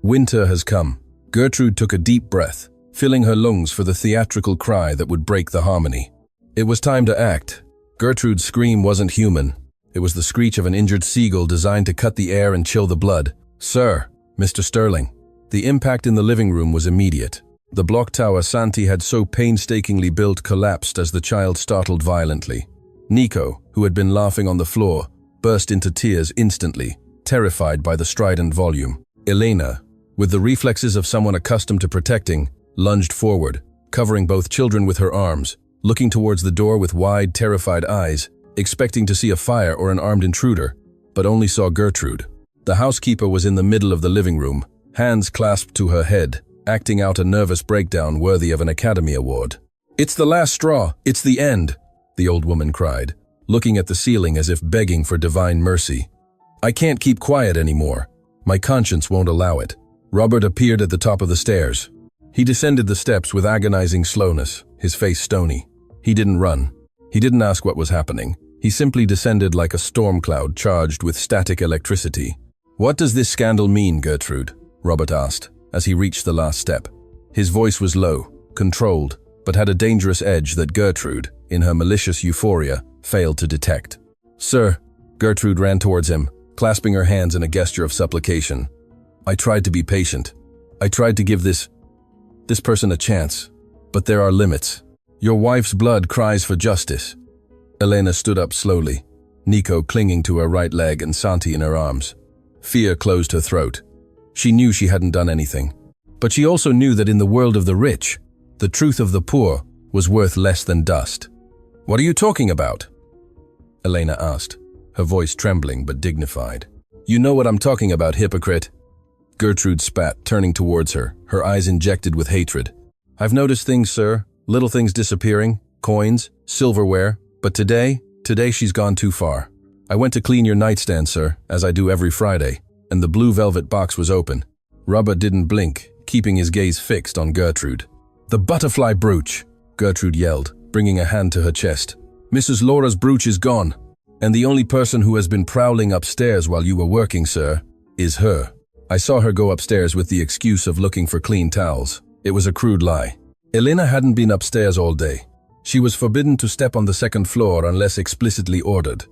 Winter has come. Gertrude took a deep breath, filling her lungs for the theatrical cry that would break the harmony. It was time to act. Gertrude's scream wasn't human. It was the screech of an injured seagull designed to cut the air and chill the blood. "Sir, Mr. Sterling." The impact in the living room was immediate. The block tower Santi had so painstakingly built collapsed as the child startled violently. Nico, who had been laughing on the floor, burst into tears instantly, terrified by the strident volume. Elena, with the reflexes of someone accustomed to protecting, lunged forward, covering both children with her arms, looking towards the door with wide, terrified eyes, expecting to see a fire or an armed intruder, but only saw Gertrude. The housekeeper was in the middle of the living room, hands clasped to her head, acting out a nervous breakdown worthy of an Academy Award. "It's the last straw, it's the end," the old woman cried, looking at the ceiling as if begging for divine mercy. "I can't keep quiet anymore. My conscience won't allow it." Robert appeared at the top of the stairs. He descended the steps with agonizing slowness, his face stony. He didn't run. He didn't ask what was happening. He simply descended like a storm cloud charged with static electricity. "What does this scandal mean, Gertrude?" Robert asked, as he reached the last step. His voice was low, controlled, but had a dangerous edge that Gertrude, in her malicious euphoria, failed to detect. "Sir," Gertrude ran towards him, clasping her hands in a gesture of supplication. "I tried to be patient. I tried to give this person a chance. But there are limits. Your wife's blood cries for justice." Elena stood up slowly, Nico clinging to her right leg and Santi in her arms. Fear closed her throat. She knew she hadn't done anything. But she also knew that in the world of the rich, the truth of the poor was worth less than dust. "What are you talking about?" Elena asked, her voice trembling but dignified. "You know what I'm talking about, hypocrite." Gertrude spat, turning towards her, her eyes injected with hatred. "I've noticed things, sir, little things disappearing, coins, silverware, but today she's gone too far. I went to clean your nightstand, sir, as I do every Friday, and the blue velvet box was open." Robert didn't blink, keeping his gaze fixed on Gertrude. "The butterfly brooch!" Gertrude yelled, bringing a hand to her chest. "Mrs. Laura's brooch is gone, and the only person who has been prowling upstairs while you were working, sir, is her. I saw her go upstairs with the excuse of looking for clean towels. It was a crude lie. Elena hadn't been upstairs all day. She was forbidden to step on the second floor unless explicitly ordered.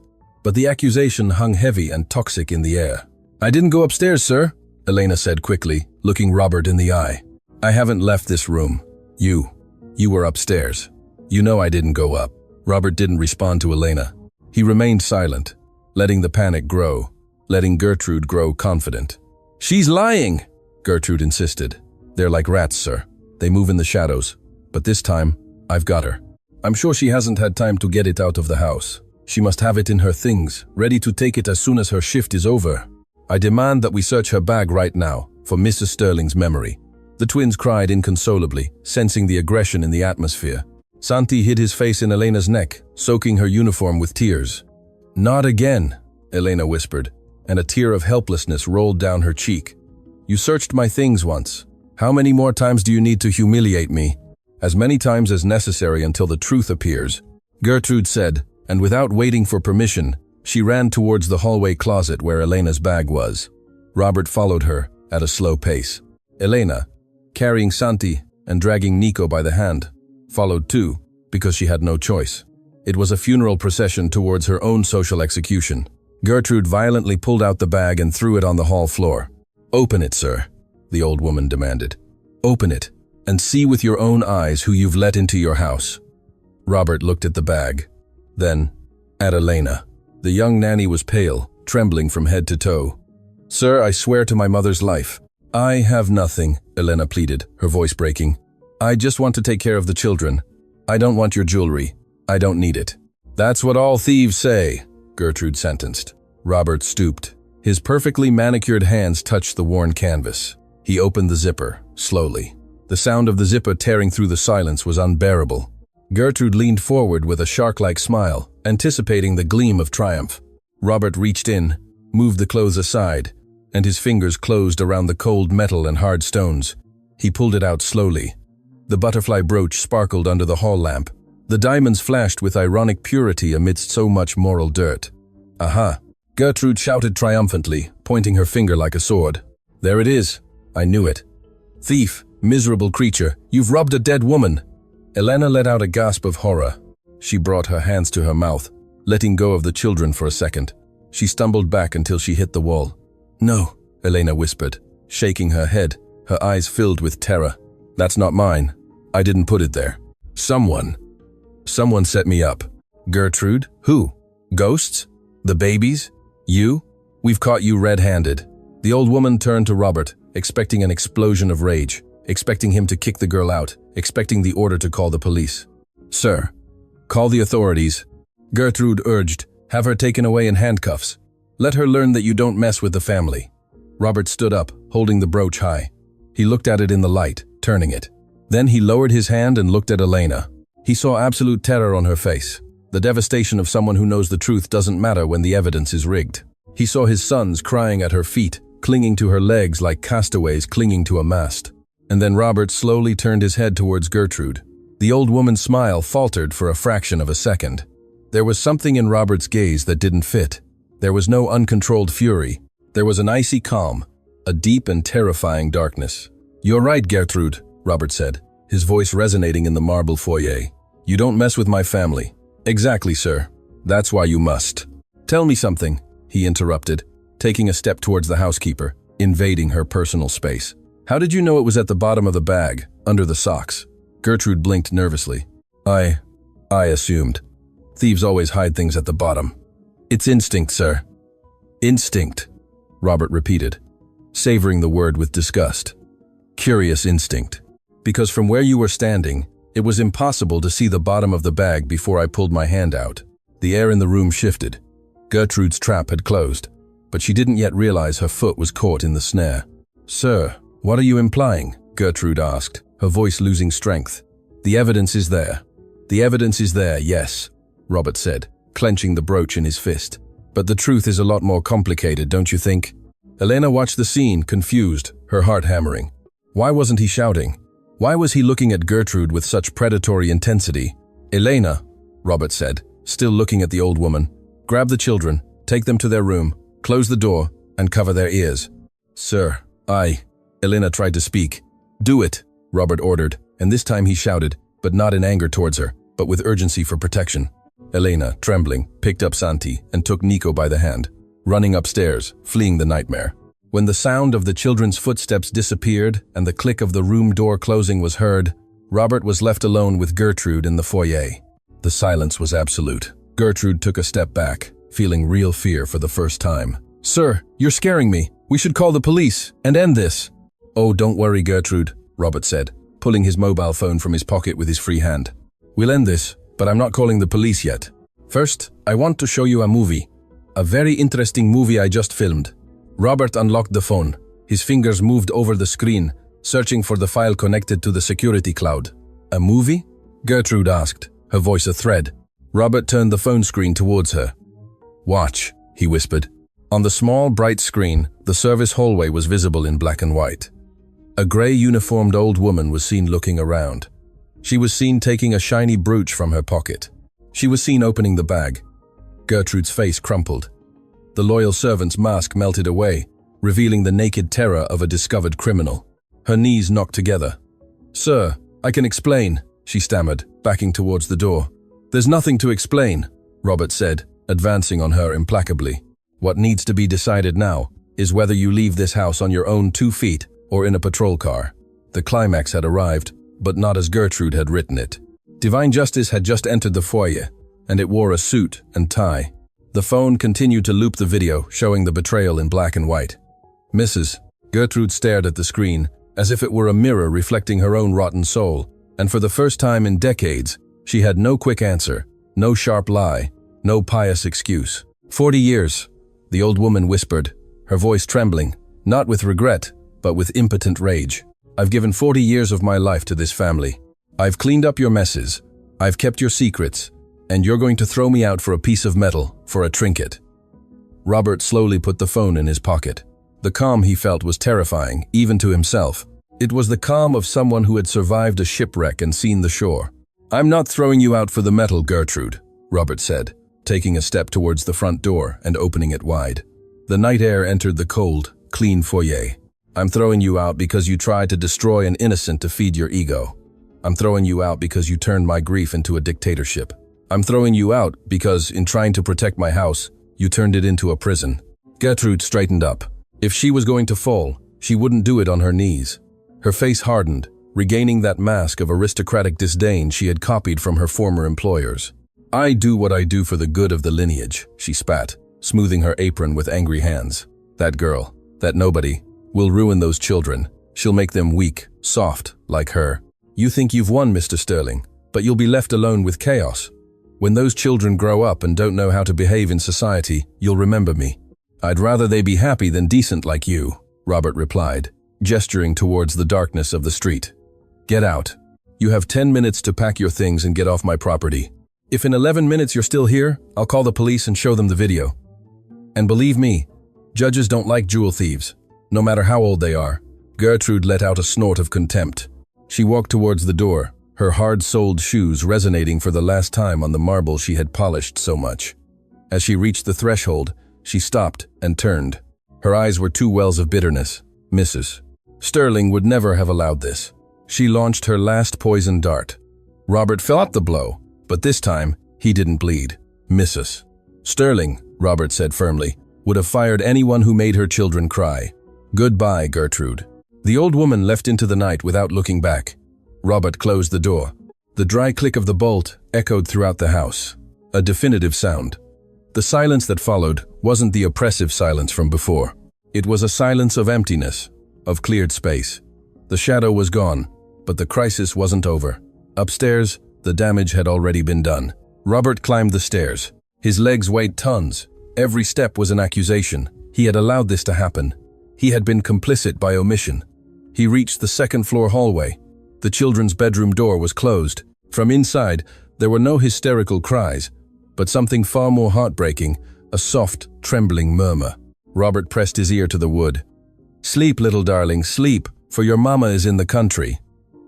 But the accusation hung heavy and toxic in the air. "I didn't go upstairs, sir," Elena said quickly, looking Robert in the eye. "I haven't left this room. You were upstairs. You know I didn't go up." Robert didn't respond to Elena. He remained silent, letting the panic grow, letting Gertrude grow confident. "She's lying," Gertrude insisted. "They're like rats, sir. They move in the shadows. But this time, I've got her. I'm sure she hasn't had time to get it out of the house. She must have it in her things, ready to take it as soon as her shift is over. I demand that we search her bag right now, for Mrs. Sterling's memory." The twins cried inconsolably, sensing the aggression in the atmosphere. Santi hid his face in Elena's neck, soaking her uniform with tears. "Not again," Elena whispered, and a tear of helplessness rolled down her cheek. "You searched my things once. How many more times do you need to humiliate me?" "As many times as necessary until the truth appears," Gertrude said, and without waiting for permission, she ran towards the hallway closet where Elena's bag was. Robert followed her at a slow pace. Elena, carrying Santi and dragging Nico by the hand, followed too, because she had no choice. It was a funeral procession towards her own social execution. Gertrude violently pulled out the bag and threw it on the hall floor. "Open it, sir," the old woman demanded. "Open it, and see with your own eyes who you've let into your house." Robert looked at the bag, then at Elena. The young nanny was pale, trembling from head to toe. "Sir, I swear to my mother's life." "I have nothing," Elena pleaded, her voice breaking. "I just want to take care of the children. I don't want your jewelry. I don't need it." "That's what all thieves say," Gertrude sentenced. Robert stooped. His perfectly manicured hands touched the worn canvas. He opened the zipper, slowly. The sound of the zipper tearing through the silence was unbearable. Gertrude leaned forward with a shark-like smile, anticipating the gleam of triumph. Robert reached in, moved the clothes aside, and his fingers closed around the cold metal and hard stones. He pulled it out slowly. The butterfly brooch sparkled under the hall lamp. The diamonds flashed with ironic purity amidst so much moral dirt. "Aha!" Gertrude shouted triumphantly, pointing her finger like a sword. "There it is. I knew it. Thief, miserable creature, you've robbed a dead woman." Elena let out a gasp of horror. She brought her hands to her mouth, letting go of the children for a second. She stumbled back until she hit the wall. "No," Elena whispered, shaking her head, her eyes filled with terror. "That's not mine. I didn't put it there. Someone set me up." "Gertrude? Who? Ghosts? The babies? You? We've caught you red-handed." The old woman turned to Robert, expecting an explosion of rage, expecting him to kick the girl out, expecting the order to call the police. "Sir, call the authorities," Gertrude urged. "Have her taken away in handcuffs. Let her learn that you don't mess with the family." Robert stood up, holding the brooch high. He looked at it in the light, turning it. Then he lowered his hand and looked at Elena. He saw absolute terror on her face. The devastation of someone who knows the truth doesn't matter when the evidence is rigged. He saw his sons crying at her feet, clinging to her legs like castaways clinging to a mast. And then Robert slowly turned his head towards Gertrude. The old woman's smile faltered for a fraction of a second. There was something in Robert's gaze that didn't fit. There was no uncontrolled fury. There was an icy calm, a deep and terrifying darkness. "You're right, Gertrude," Robert said, his voice resonating in the marble foyer. "You don't mess with my family." "Exactly, sir. That's why you must." "Tell me something," he interrupted, taking a step towards the housekeeper, invading her personal space. "How did you know it was at the bottom of the bag, under the socks?" Gertrude blinked nervously. I assumed. Thieves always hide things at the bottom." "It's instinct, sir." "Instinct," Robert repeated, savoring the word with disgust. "Curious instinct. Because from where you were standing, it was impossible to see the bottom of the bag before I pulled my hand out." The air in the room shifted. Gertrude's trap had closed, but she didn't yet realize her foot was caught in the snare. "Sir, what are you implying?" Gertrude asked, her voice losing strength. "The evidence is there." "The evidence is there, yes," Robert said, clenching the brooch in his fist. "But the truth is a lot more complicated, don't you think?" Elena watched the scene, confused, her heart hammering. Why wasn't he shouting? Why was he looking at Gertrude with such predatory intensity? "Elena," Robert said, still looking at the old woman, "grab the children, take them to their room, close the door, and cover their ears." "Sir, Elena tried to speak. "Do it," Robert ordered, and this time he shouted, but not in anger towards her, but with urgency for protection. Elena, trembling, picked up Santi and took Nico by the hand, running upstairs, fleeing the nightmare. When the sound of the children's footsteps disappeared and the click of the room door closing was heard, Robert was left alone with Gertrude in the foyer. The silence was absolute. Gertrude took a step back, feeling real fear for the first time. "Sir, you're scaring me. We should call the police and end this." "Oh, don't worry, Gertrude," Robert said, pulling his mobile phone from his pocket with his free hand. "We'll end this, but I'm not calling the police yet. First, I want to show you a movie. A very interesting movie I just filmed." Robert unlocked the phone. His fingers moved over the screen, searching for the file connected to the security cloud. "A movie?" Gertrude asked, her voice a thread. Robert turned the phone screen towards her. "Watch," he whispered. On the small, bright screen, the service hallway was visible in black and white. A grey uniformed old woman was seen looking around. She was seen taking a shiny brooch from her pocket. She was seen opening the bag. Gertrude's face crumpled. The loyal servant's mask melted away, revealing the naked terror of a discovered criminal. Her knees knocked together. "Sir, I can explain," she stammered, backing towards the door. "There's nothing to explain," Robert said, advancing on her implacably. "What needs to be decided now is whether you leave this house on your own 2 feet or in a patrol car." The climax had arrived, but not as Gertrude had written it. Divine Justice had just entered the foyer, and it wore a suit and tie. The phone continued to loop the video, showing the betrayal in black and white. "Mrs." Gertrude stared at the screen, as if it were a mirror reflecting her own rotten soul, and for the first time in decades, she had no quick answer, no sharp lie, no pious excuse. 40 years, the old woman whispered, her voice trembling, not with regret, but with impotent rage. I've given 40 years of my life to this family. I've cleaned up your messes. I've kept your secrets. And you're going to throw me out for a piece of metal, for a trinket." Robert slowly put the phone in his pocket. The calm he felt was terrifying, even to himself. It was the calm of someone who had survived a shipwreck and seen the shore. "I'm not throwing you out for the metal, Gertrude," Robert said, taking a step towards the front door and opening it wide. The night air entered the cold, clean foyer. "I'm throwing you out because you tried to destroy an innocent to feed your ego. I'm throwing you out because you turned my grief into a dictatorship. I'm throwing you out because, in trying to protect my house, you turned it into a prison." Gertrude straightened up. If she was going to fall, she wouldn't do it on her knees. Her face hardened, regaining that mask of aristocratic disdain she had copied from her former employers. "I do what I do for the good of the lineage," she spat, smoothing her apron with angry hands. "That girl, that nobody, will ruin those children. She'll make them weak, soft, like her. You think you've won, Mr. Sterling, but you'll be left alone with chaos. When those children grow up and don't know how to behave in society, you'll remember me." "I'd rather they be happy than decent like you," Robert replied, gesturing towards the darkness of the street. "Get out. You have 10 minutes to pack your things and get off my property. If in 11 minutes you're still here, I'll call the police and show them the video. And believe me, judges don't like jewel thieves, no matter how old they are." Gertrude let out a snort of contempt. She walked towards the door, her hard-soled shoes resonating for the last time on the marble she had polished so much. As she reached the threshold, she stopped and turned. Her eyes were two wells of bitterness. Mrs. Sterling would never have allowed this. She launched her last poison dart. Robert felt the blow, but this time, he didn't bleed. "Mrs. Sterling," Robert said firmly, "would have fired anyone who made her children cry. Goodbye, Gertrude." The old woman left into the night without looking back. Robert closed the door. The dry click of the bolt echoed throughout the house. A definitive sound. The silence that followed wasn't the oppressive silence from before. It was a silence of emptiness, of cleared space. The shadow was gone, but the crisis wasn't over. Upstairs, the damage had already been done. Robert climbed the stairs. His legs weighed tons. Every step was an accusation. He had allowed this to happen. He had been complicit by omission. He reached the second-floor hallway. The children's bedroom door was closed. From inside, there were no hysterical cries, but something far more heartbreaking, a soft, trembling murmur. Robert pressed his ear to the wood. "Sleep, little darling, sleep, for your mama is in the country,"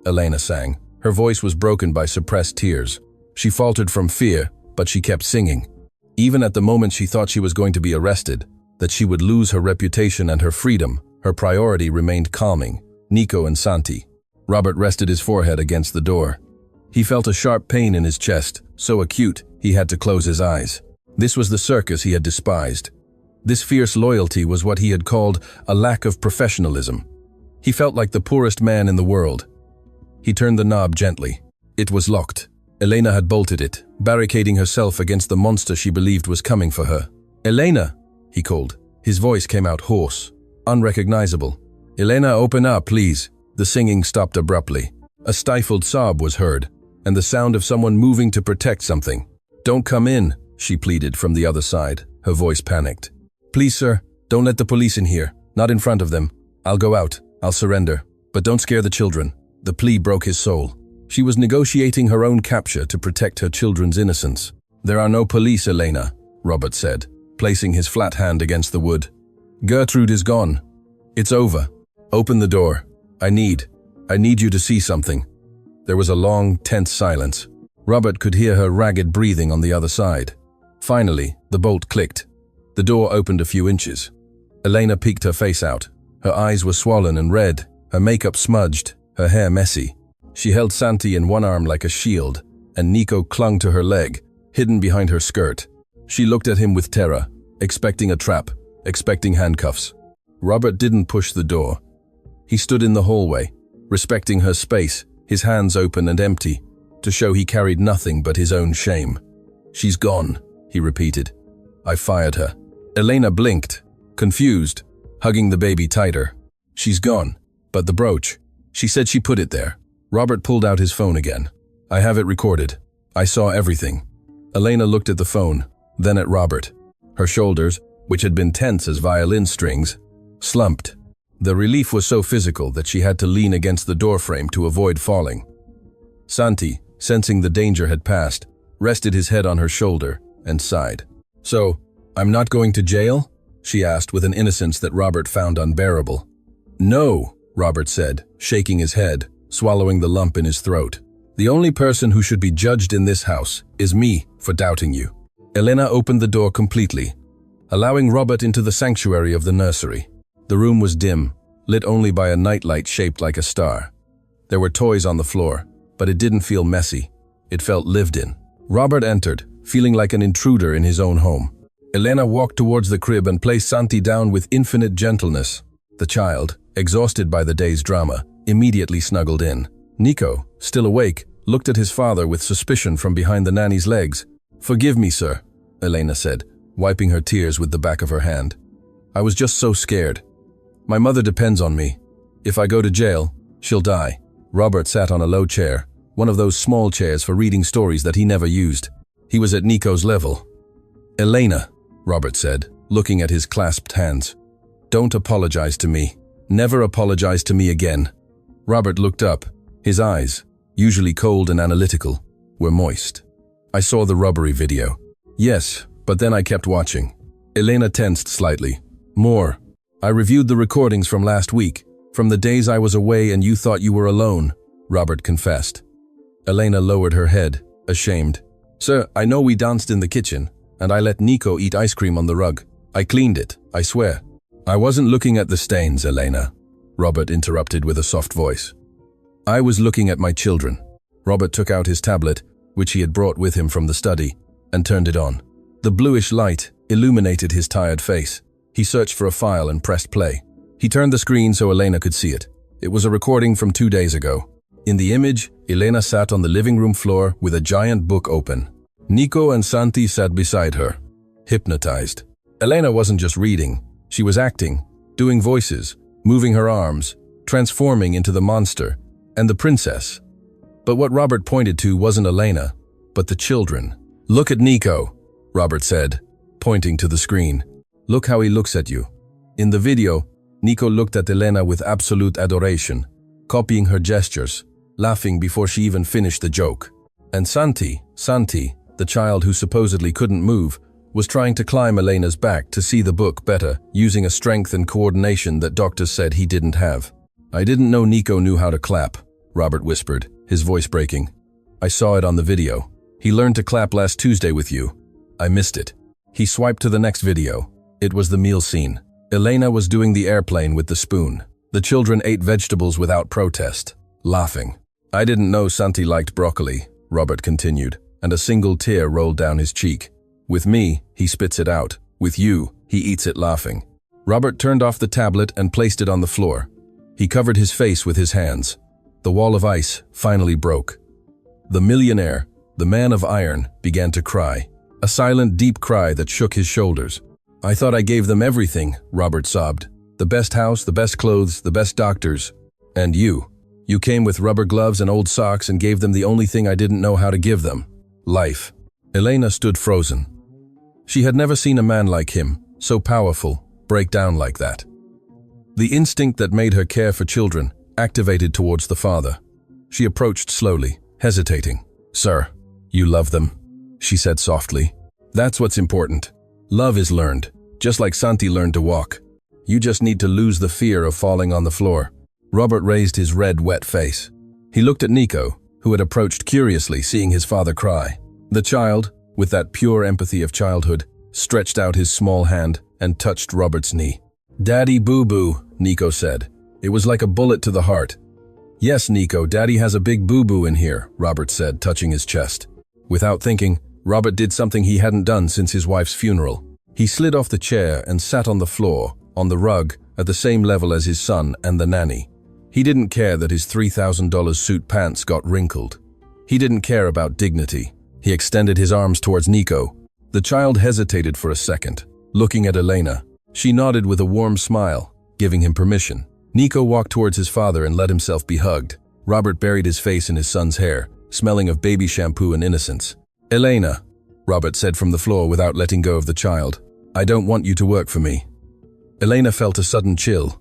Elena sang. Her voice was broken by suppressed tears. She faltered from fear, but she kept singing. Even at the moment she thought she was going to be arrested, that she would lose her reputation and her freedom, her priority remained calming. Nico and Santi. Robert rested his forehead against the door. He felt a sharp pain in his chest, so acute he had to close his eyes. This was the circus he had despised. This fierce loyalty was what he had called a lack of professionalism. He felt like the poorest man in the world. He turned the knob gently. It was locked. Elena had bolted it, barricading herself against the monster she believed was coming for her. "Elena!" he called. His voice came out hoarse, unrecognizable. "Elena, open up, please." The singing stopped abruptly. A stifled sob was heard, and the sound of someone moving to protect something. "Don't come in," she pleaded from the other side, her voice panicked. "Please, sir, don't let the police in here, not in front of them. I'll go out, I'll surrender, but don't scare the children." The plea broke his soul. She was negotiating her own capture to protect her children's innocence. "There are no police, Elena," Robert said, placing his flat hand against the wood. "Gertrude is gone. It's over. Open the door. I need you to see something." There was a long, tense silence. Robert could hear her ragged breathing on the other side. Finally, the bolt clicked. The door opened a few inches. Elena peeked her face out. Her eyes were swollen and red, her makeup smudged, her hair messy. She held Santi in one arm like a shield, and Nico clung to her leg, hidden behind her skirt. She looked at him with terror, expecting a trap, expecting handcuffs. Robert didn't push the door. He stood in the hallway, respecting her space, his hands open and empty, to show he carried nothing but his own shame. "She's gone," he repeated. "I fired her." Elena blinked, confused, hugging the baby tighter. "She's gone, but the brooch. She said she put it there." Robert pulled out his phone again. "I have it recorded. I saw everything." Elena looked at the phone, then at Robert. Her shoulders, which had been tense as violin strings, slumped. The relief was so physical that she had to lean against the doorframe to avoid falling. Santi, sensing the danger had passed, rested his head on her shoulder and sighed. "So, I'm not going to jail?" she asked with an innocence that Robert found unbearable. "No," Robert said, shaking his head, swallowing the lump in his throat. "The only person who should be judged in this house is me for doubting you." Elena opened the door completely, allowing Robert into the sanctuary of the nursery. The room was dim, lit only by a nightlight shaped like a star. There were toys on the floor, but it didn't feel messy. It felt lived in. Robert entered, feeling like an intruder in his own home. Elena walked towards the crib and placed Santi down with infinite gentleness. The child, exhausted by the day's drama, immediately snuggled in. Nico, still awake, looked at his father with suspicion from behind the nanny's legs. "Forgive me, sir," Elena said, wiping her tears with the back of her hand. "I was just so scared. My mother depends on me. If I go to jail, she'll die." Robert sat on a low chair, one of those small chairs for reading stories that he never used. He was at Nico's level. "Elena," Robert said, looking at his clasped hands, "don't apologize to me. Never apologize to me again." Robert looked up. His eyes, usually cold and analytical, were moist. "I saw the robbery video." "Yes, but then I kept watching." Elena tensed slightly. "More. I reviewed the recordings from last week, from the days I was away and you thought you were alone," Robert confessed. Elena lowered her head, ashamed. "Sir, I know we danced in the kitchen, and I let Nico eat ice cream on the rug. I cleaned it, I swear." "I wasn't looking at the stains, Elena," Robert interrupted with a soft voice. "I was looking at my children." Robert took out his tablet, which he had brought with him from the study, and turned it on. The bluish light illuminated his tired face. He searched for a file and pressed play. He turned the screen so Elena could see it. It was a recording from 2 days ago. In the image, Elena sat on the living room floor with a giant book open. Nico and Santi sat beside her, hypnotized. Elena wasn't just reading. She was acting, doing voices, moving her arms, transforming into the monster and the princess. But what Robert pointed to wasn't Elena, but the children. "Look at Nico," Robert said, pointing to the screen. "Look how he looks at you." In the video, Nico looked at Elena with absolute adoration, copying her gestures, laughing before she even finished the joke. And Santi, the child who supposedly couldn't move, was trying to climb Elena's back to see the book better, using a strength and coordination that doctors said he didn't have. "I didn't know Nico knew how to clap," Robert whispered, his voice breaking. "I saw it on the video. He learned to clap last Tuesday with you. I missed it." He swiped to the next video. It was the meal scene. Elena was doing the airplane with the spoon. The children ate vegetables without protest, laughing. "I didn't know Santi liked broccoli," Robert continued, and a single tear rolled down his cheek. "With me, he spits it out. With you, he eats it laughing." Robert turned off the tablet and placed it on the floor. He covered his face with his hands. The wall of ice finally broke. The millionaire, the man of iron, began to cry. A silent, deep cry that shook his shoulders. "I thought I gave them everything," Robert sobbed. "The best house, the best clothes, the best doctors. And you. You came with rubber gloves and old socks and gave them the only thing I didn't know how to give them. Life." Elena stood frozen. She had never seen a man like him, so powerful, break down like that. The instinct that made her care for children activated towards the father. She approached slowly, hesitating. "Sir, you love them," she said softly. "That's what's important. Love is learned, just like Santi learned to walk. You just need to lose the fear of falling on the floor." Robert raised his red, wet face. He looked at Nico, who had approached curiously, seeing his father cry. The child, with that pure empathy of childhood, stretched out his small hand and touched Robert's knee. "Daddy boo-boo," Nico said. It was like a bullet to the heart. "Yes, Nico, Daddy has a big boo-boo in here," Robert said, touching his chest. Without thinking, Robert did something he hadn't done since his wife's funeral. He slid off the chair and sat on the floor, on the rug, at the same level as his son and the nanny. He didn't care that his $3,000 suit pants got wrinkled. He didn't care about dignity. He extended his arms towards Nico. The child hesitated for a second, looking at Elena. She nodded with a warm smile, giving him permission. Nico walked towards his father and let himself be hugged. Robert buried his face in his son's hair, smelling of baby shampoo and innocence. "Elena," Robert said from the floor without letting go of the child, "I don't want you to work for me." Elena felt a sudden chill.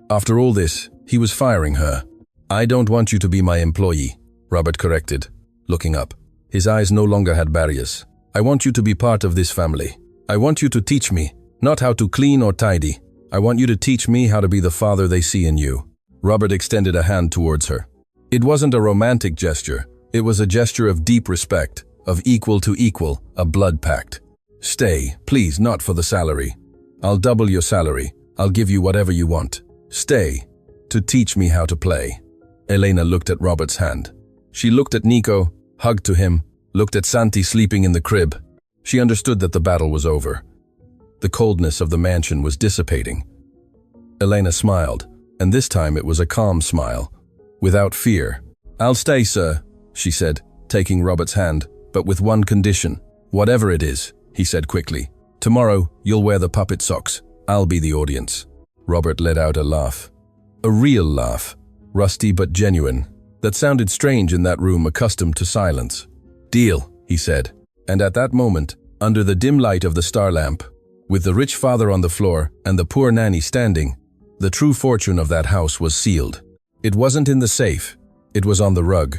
After all this, he was firing her. "I don't want you to be my employee," Robert corrected, looking up. His eyes no longer had barriers. "I want you to be part of this family. I want you to teach me, not how to clean or tidy. I want you to teach me how to be the father they see in you." Robert extended a hand towards her. It wasn't a romantic gesture. It was a gesture of deep respect, of equal to equal, a blood pact. "Stay, please, not for the salary. I'll double your salary. I'll give you whatever you want. Stay, to teach me how to play." Elena looked at Robert's hand. She looked at Nico, hugged to him, looked at Santi sleeping in the crib. She understood that the battle was over. The coldness of the mansion was dissipating. Elena smiled, and this time it was a calm smile, without fear. "I'll stay, sir," she said, taking Robert's hand, "but with one condition." "Whatever it is," he said quickly. "Tomorrow, you'll wear the puppet socks. I'll be the audience." Robert let out a laugh. A real laugh, rusty but genuine, that sounded strange in that room accustomed to silence. "Deal," he said. And at that moment, under the dim light of the star lamp, with the rich father on the floor and the poor nanny standing, the true fortune of that house was sealed. It wasn't in the safe, it was on the rug.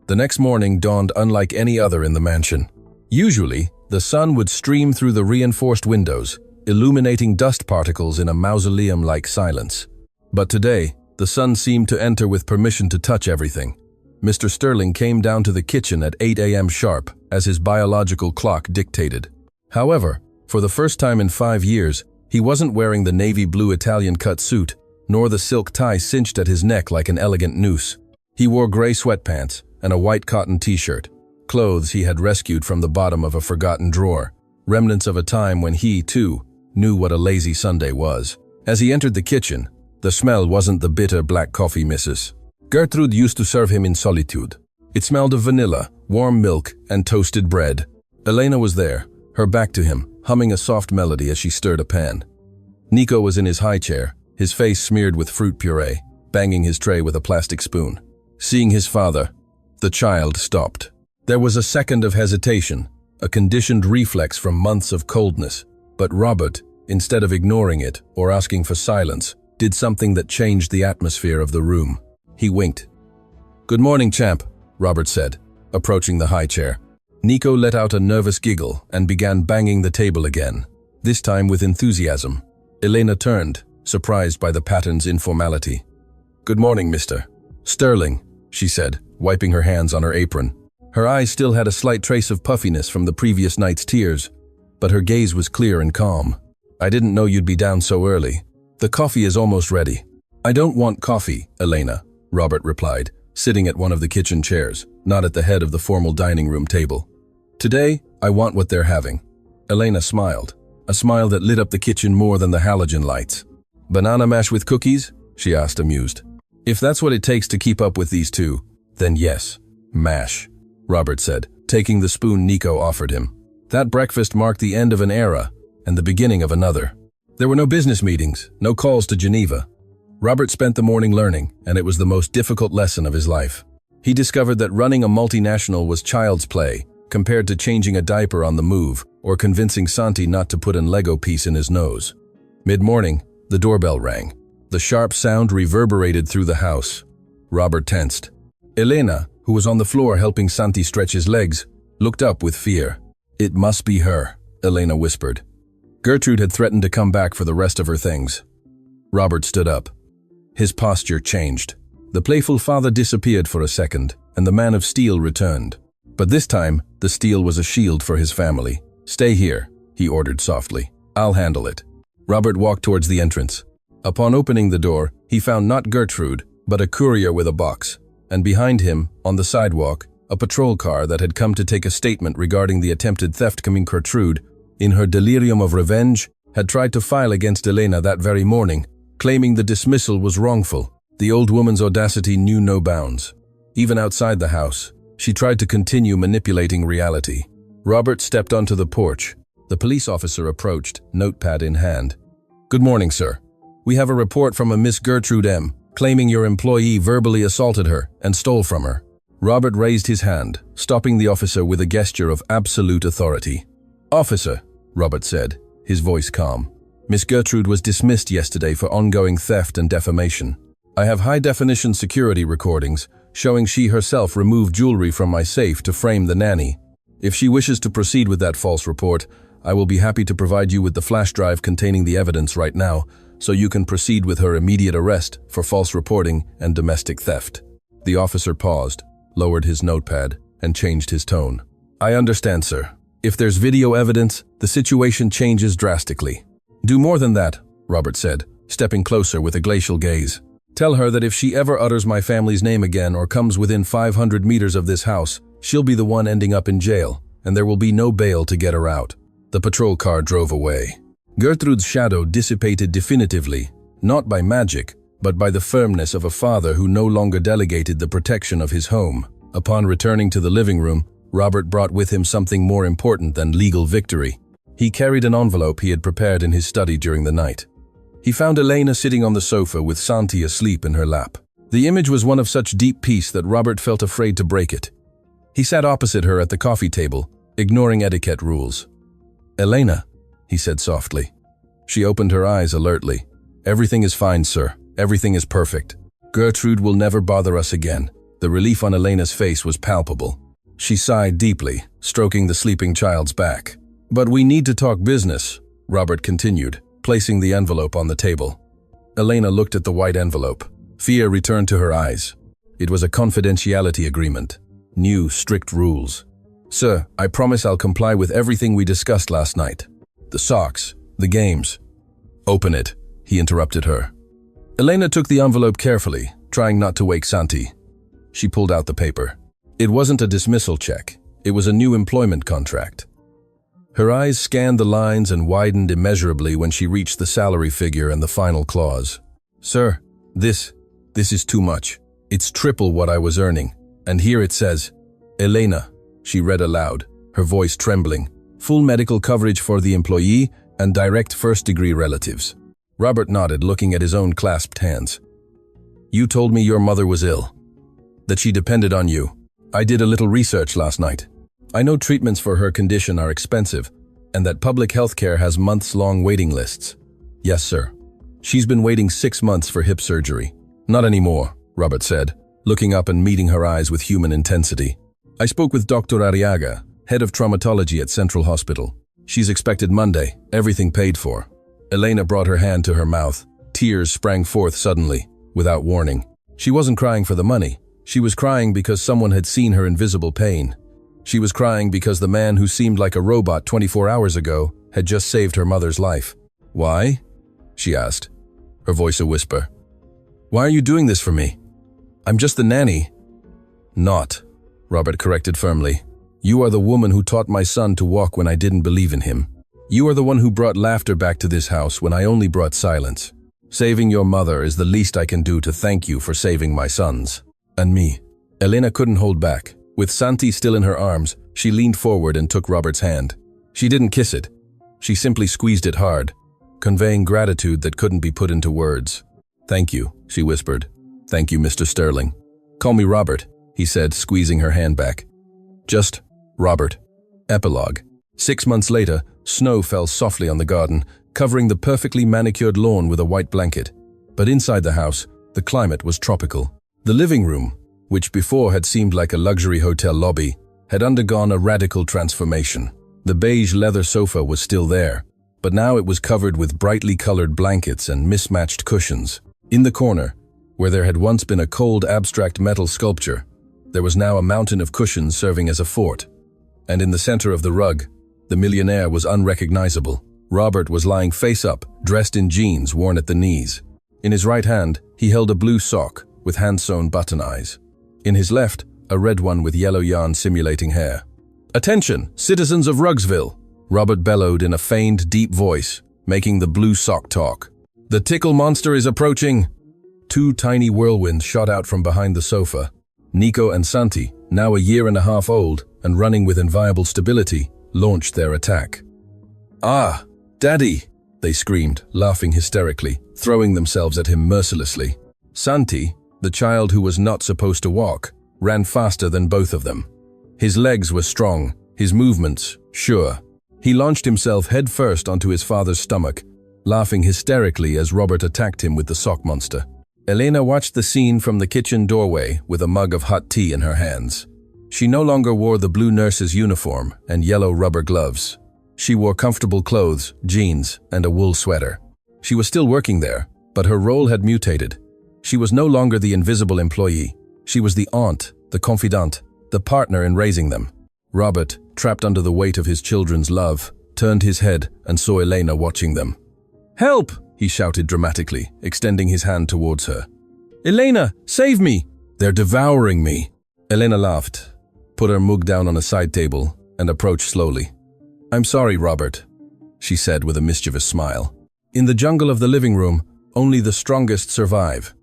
The next morning dawned unlike any other in the mansion. Usually, the sun would stream through the reinforced windows, illuminating dust particles in a mausoleum-like silence. But today, the sun seemed to enter with permission to touch everything. Mr. Sterling came down to the kitchen at 8 a.m. sharp, as his biological clock dictated. However, for the first time in 5 years, he wasn't wearing the navy blue Italian-cut suit, nor the silk tie cinched at his neck like an elegant noose. He wore gray sweatpants and a white cotton t-shirt, clothes he had rescued from the bottom of a forgotten drawer, remnants of a time when he, too, knew what a lazy Sunday was. As he entered the kitchen, the smell wasn't the bitter black coffee Mrs. Gertrude used to serve him in solitude. It smelled of vanilla, warm milk, and toasted bread. Elena was there, her back to him, humming a soft melody as she stirred a pan. Nico was in his high chair, his face smeared with fruit puree, banging his tray with a plastic spoon. Seeing his father, the child stopped. There was a second of hesitation, a conditioned reflex from months of coldness. But Robert, instead of ignoring it or asking for silence, did something that changed the atmosphere of the room. He winked. "Good morning, champ," Robert said, approaching the high chair. Nico let out a nervous giggle and began banging the table again, this time with enthusiasm. Elena turned, surprised by the pattern's informality. "Good morning, Mr. Sterling," she said, wiping her hands on her apron. Her eyes still had a slight trace of puffiness from the previous night's tears, but her gaze was clear and calm. "I didn't know you'd be down so early. The coffee is almost ready." "I don't want coffee, Elena," Robert replied, sitting at one of the kitchen chairs, not at the head of the formal dining room table. "Today, I want what they're having." Elena smiled, a smile that lit up the kitchen more than the halogen lights. "Banana mash with cookies?" she asked, amused. "If that's what it takes to keep up with these two, then yes, mash," Robert said, taking the spoon Nico offered him. That breakfast marked the end of an era and the beginning of another. There were no business meetings, no calls to Geneva. Robert spent the morning learning, and it was the most difficult lesson of his life. He discovered that running a multinational was child's play, compared to changing a diaper on the move or convincing Santi not to put an Lego piece in his nose. Mid-morning, the doorbell rang. The sharp sound reverberated through the house. Robert tensed. Elena, who was on the floor helping Santi stretch his legs, looked up with fear. "It must be her," Elena whispered. Gertrude had threatened to come back for the rest of her things. Robert stood up. His posture changed. The playful father disappeared for a second, and the man of steel returned. But this time, the steel was a shield for his family. "Stay here," he ordered softly. "I'll handle it." Robert walked towards the entrance. Upon opening the door, he found not Gertrude, but a courier with a box, and behind him, on the sidewalk, a patrol car that had come to take a statement regarding the attempted theft coming. Gertrude, in her delirium of revenge, had tried to file against Elena that very morning, claiming the dismissal was wrongful. The old woman's audacity knew no bounds. Even outside the house, she tried to continue manipulating reality. Robert stepped onto the porch. The police officer approached, notepad in hand. "Good morning, sir. We have a report from a Miss Gertrude M., claiming your employee verbally assaulted her and stole from her." Robert raised his hand, stopping the officer with a gesture of absolute authority. "Officer," Robert said, his voice calm. Miss Gertrude was dismissed yesterday for ongoing theft and defamation. I have high-definition security recordings showing she herself removed jewelry from my safe to frame the nanny. If she wishes to proceed with that false report, I will be happy to provide you with the flash drive containing the evidence right now, so you can proceed with her immediate arrest for false reporting and domestic theft." The officer paused, lowered his notepad, and changed his tone. "I understand, sir. If there's video evidence, the situation changes drastically." "Do more than that," Robert said, stepping closer with a glacial gaze. "Tell her that if she ever utters my family's name again or comes within 500 meters of this house, she'll be the one ending up in jail, and there will be no bail to get her out." The patrol car drove away. Gertrude's shadow dissipated definitively, not by magic, but by the firmness of a father who no longer delegated the protection of his home. Upon returning to the living room, Robert brought with him something more important than legal victory. He carried an envelope he had prepared in his study during the night. He found Elena sitting on the sofa with Santi asleep in her lap. The image was one of such deep peace that Robert felt afraid to break it. He sat opposite her at the coffee table, ignoring etiquette rules. "Elena," he said softly. She opened her eyes alertly. "Everything is fine, sir. Everything is perfect. Gertrude will never bother us again." The relief on Elena's face was palpable. She sighed deeply, stroking the sleeping child's back. "But we need to talk business," Robert continued, placing the envelope on the table. Elena looked at the white envelope. Fear returned to her eyes. It was a confidentiality agreement. New, strict rules. "Sir, I promise I'll comply with everything we discussed last night. The socks, the games." "Open it," he interrupted her. Elena took the envelope carefully, trying not to wake Santi. She pulled out the paper. It wasn't a dismissal check. It was a new employment contract. Her eyes scanned the lines and widened immeasurably when she reached the salary figure and the final clause. "Sir, this is too much. It's triple what I was earning. And here it says, Elena," she read aloud, her voice trembling, "full medical coverage for the employee and direct first-degree relatives." Robert nodded, looking at his own clasped hands. "You told me your mother was ill, that she depended on you. I did a little research last night. I know treatments for her condition are expensive, and that public health care has months-long waiting lists." "Yes, sir. She's been waiting 6 months for hip surgery." "Not anymore," Robert said, looking up and meeting her eyes with human intensity. "I spoke with Dr. Arriaga, head of traumatology at Central Hospital. She's expected Monday, everything paid for." Elena brought her hand to her mouth. Tears sprang forth suddenly, without warning. She wasn't crying for the money. She was crying because someone had seen her invisible pain. She was crying because the man who seemed like a robot 24 hours ago had just saved her mother's life. "Why?" she asked, her voice a whisper. "Why are you doing this for me? I'm just the nanny." "Not," Robert corrected firmly. "You are the woman who taught my son to walk when I didn't believe in him. You are the one who brought laughter back to this house when I only brought silence. Saving your mother is the least I can do to thank you for saving my sons. And me." Elena couldn't hold back. With Santi still in her arms, she leaned forward and took Robert's hand. She didn't kiss it. She simply squeezed it hard, conveying gratitude that couldn't be put into words. "Thank you," she whispered. "Thank you, Mr. Sterling." "Call me Robert," he said, squeezing her hand back. "Just Robert." Epilogue. 6 months later, snow fell softly on the garden, covering the perfectly manicured lawn with a white blanket. But inside the house, the climate was tropical. The living room, which before had seemed like a luxury hotel lobby, had undergone a radical transformation. The beige leather sofa was still there, but now it was covered with brightly colored blankets and mismatched cushions. In the corner, where there had once been a cold abstract metal sculpture, there was now a mountain of cushions serving as a fort. And in the center of the rug, the millionaire was unrecognizable. Robert was lying face up, dressed in jeans worn at the knees. In his right hand, he held a blue sock with hand-sewn button eyes. In his left, a red one with yellow yarn simulating hair. "Attention, citizens of Rugsville!" Robert bellowed in a feigned, deep voice, making the blue sock talk. "The tickle monster is approaching!" 2 tiny whirlwinds shot out from behind the sofa. Nico and Santi, now a year and a half old and running with enviable stability, launched their attack. "Ah, Daddy!" they screamed, laughing hysterically, throwing themselves at him mercilessly. Santi, the child who was not supposed to walk, ran faster than both of them. His legs were strong, his movements sure. He launched himself headfirst onto his father's stomach, laughing hysterically as Robert attacked him with the sock monster. Elena watched the scene from the kitchen doorway with a mug of hot tea in her hands. She no longer wore the blue nurse's uniform and yellow rubber gloves. She wore comfortable clothes, jeans, and a wool sweater. She was still working there, but her role had mutated. She was no longer the invisible employee. She was the aunt, the confidante, the partner in raising them. Robert, trapped under the weight of his children's love, turned his head and saw Elena watching them. "Help!" he shouted dramatically, extending his hand towards her. "Elena, save me! They're devouring me!" Elena laughed, put her mug down on a side table, and approached slowly. "I'm sorry, Robert," she said with a mischievous smile. "In the jungle of the living room, only the strongest survive."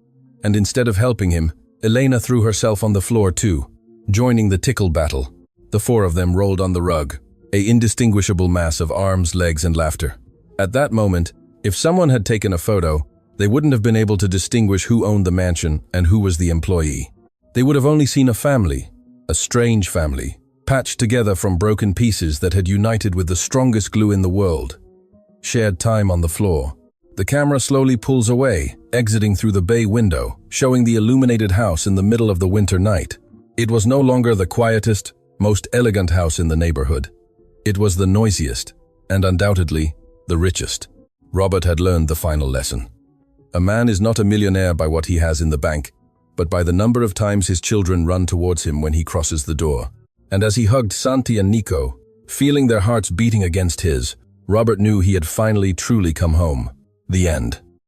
And instead of helping him, Elena threw herself on the floor too, joining the tickle battle. The four of them rolled on the rug, an indistinguishable mass of arms, legs, and laughter. At that moment, if someone had taken a photo, they wouldn't have been able to distinguish who owned the mansion and who was the employee. They would have only seen a family, a strange family, patched together from broken pieces that had united with the strongest glue in the world. Shared time on the floor. The camera slowly pulls away, exiting through the bay window, showing the illuminated house in the middle of the winter night. It was no longer the quietest, most elegant house in the neighborhood. It was the noisiest, and undoubtedly, the richest. Robert had learned the final lesson. A man is not a millionaire by what he has in the bank, but by the number of times his children run towards him when he crosses the door. And as he hugged Santi and Nico, feeling their hearts beating against his, Robert knew he had finally truly come home. The end.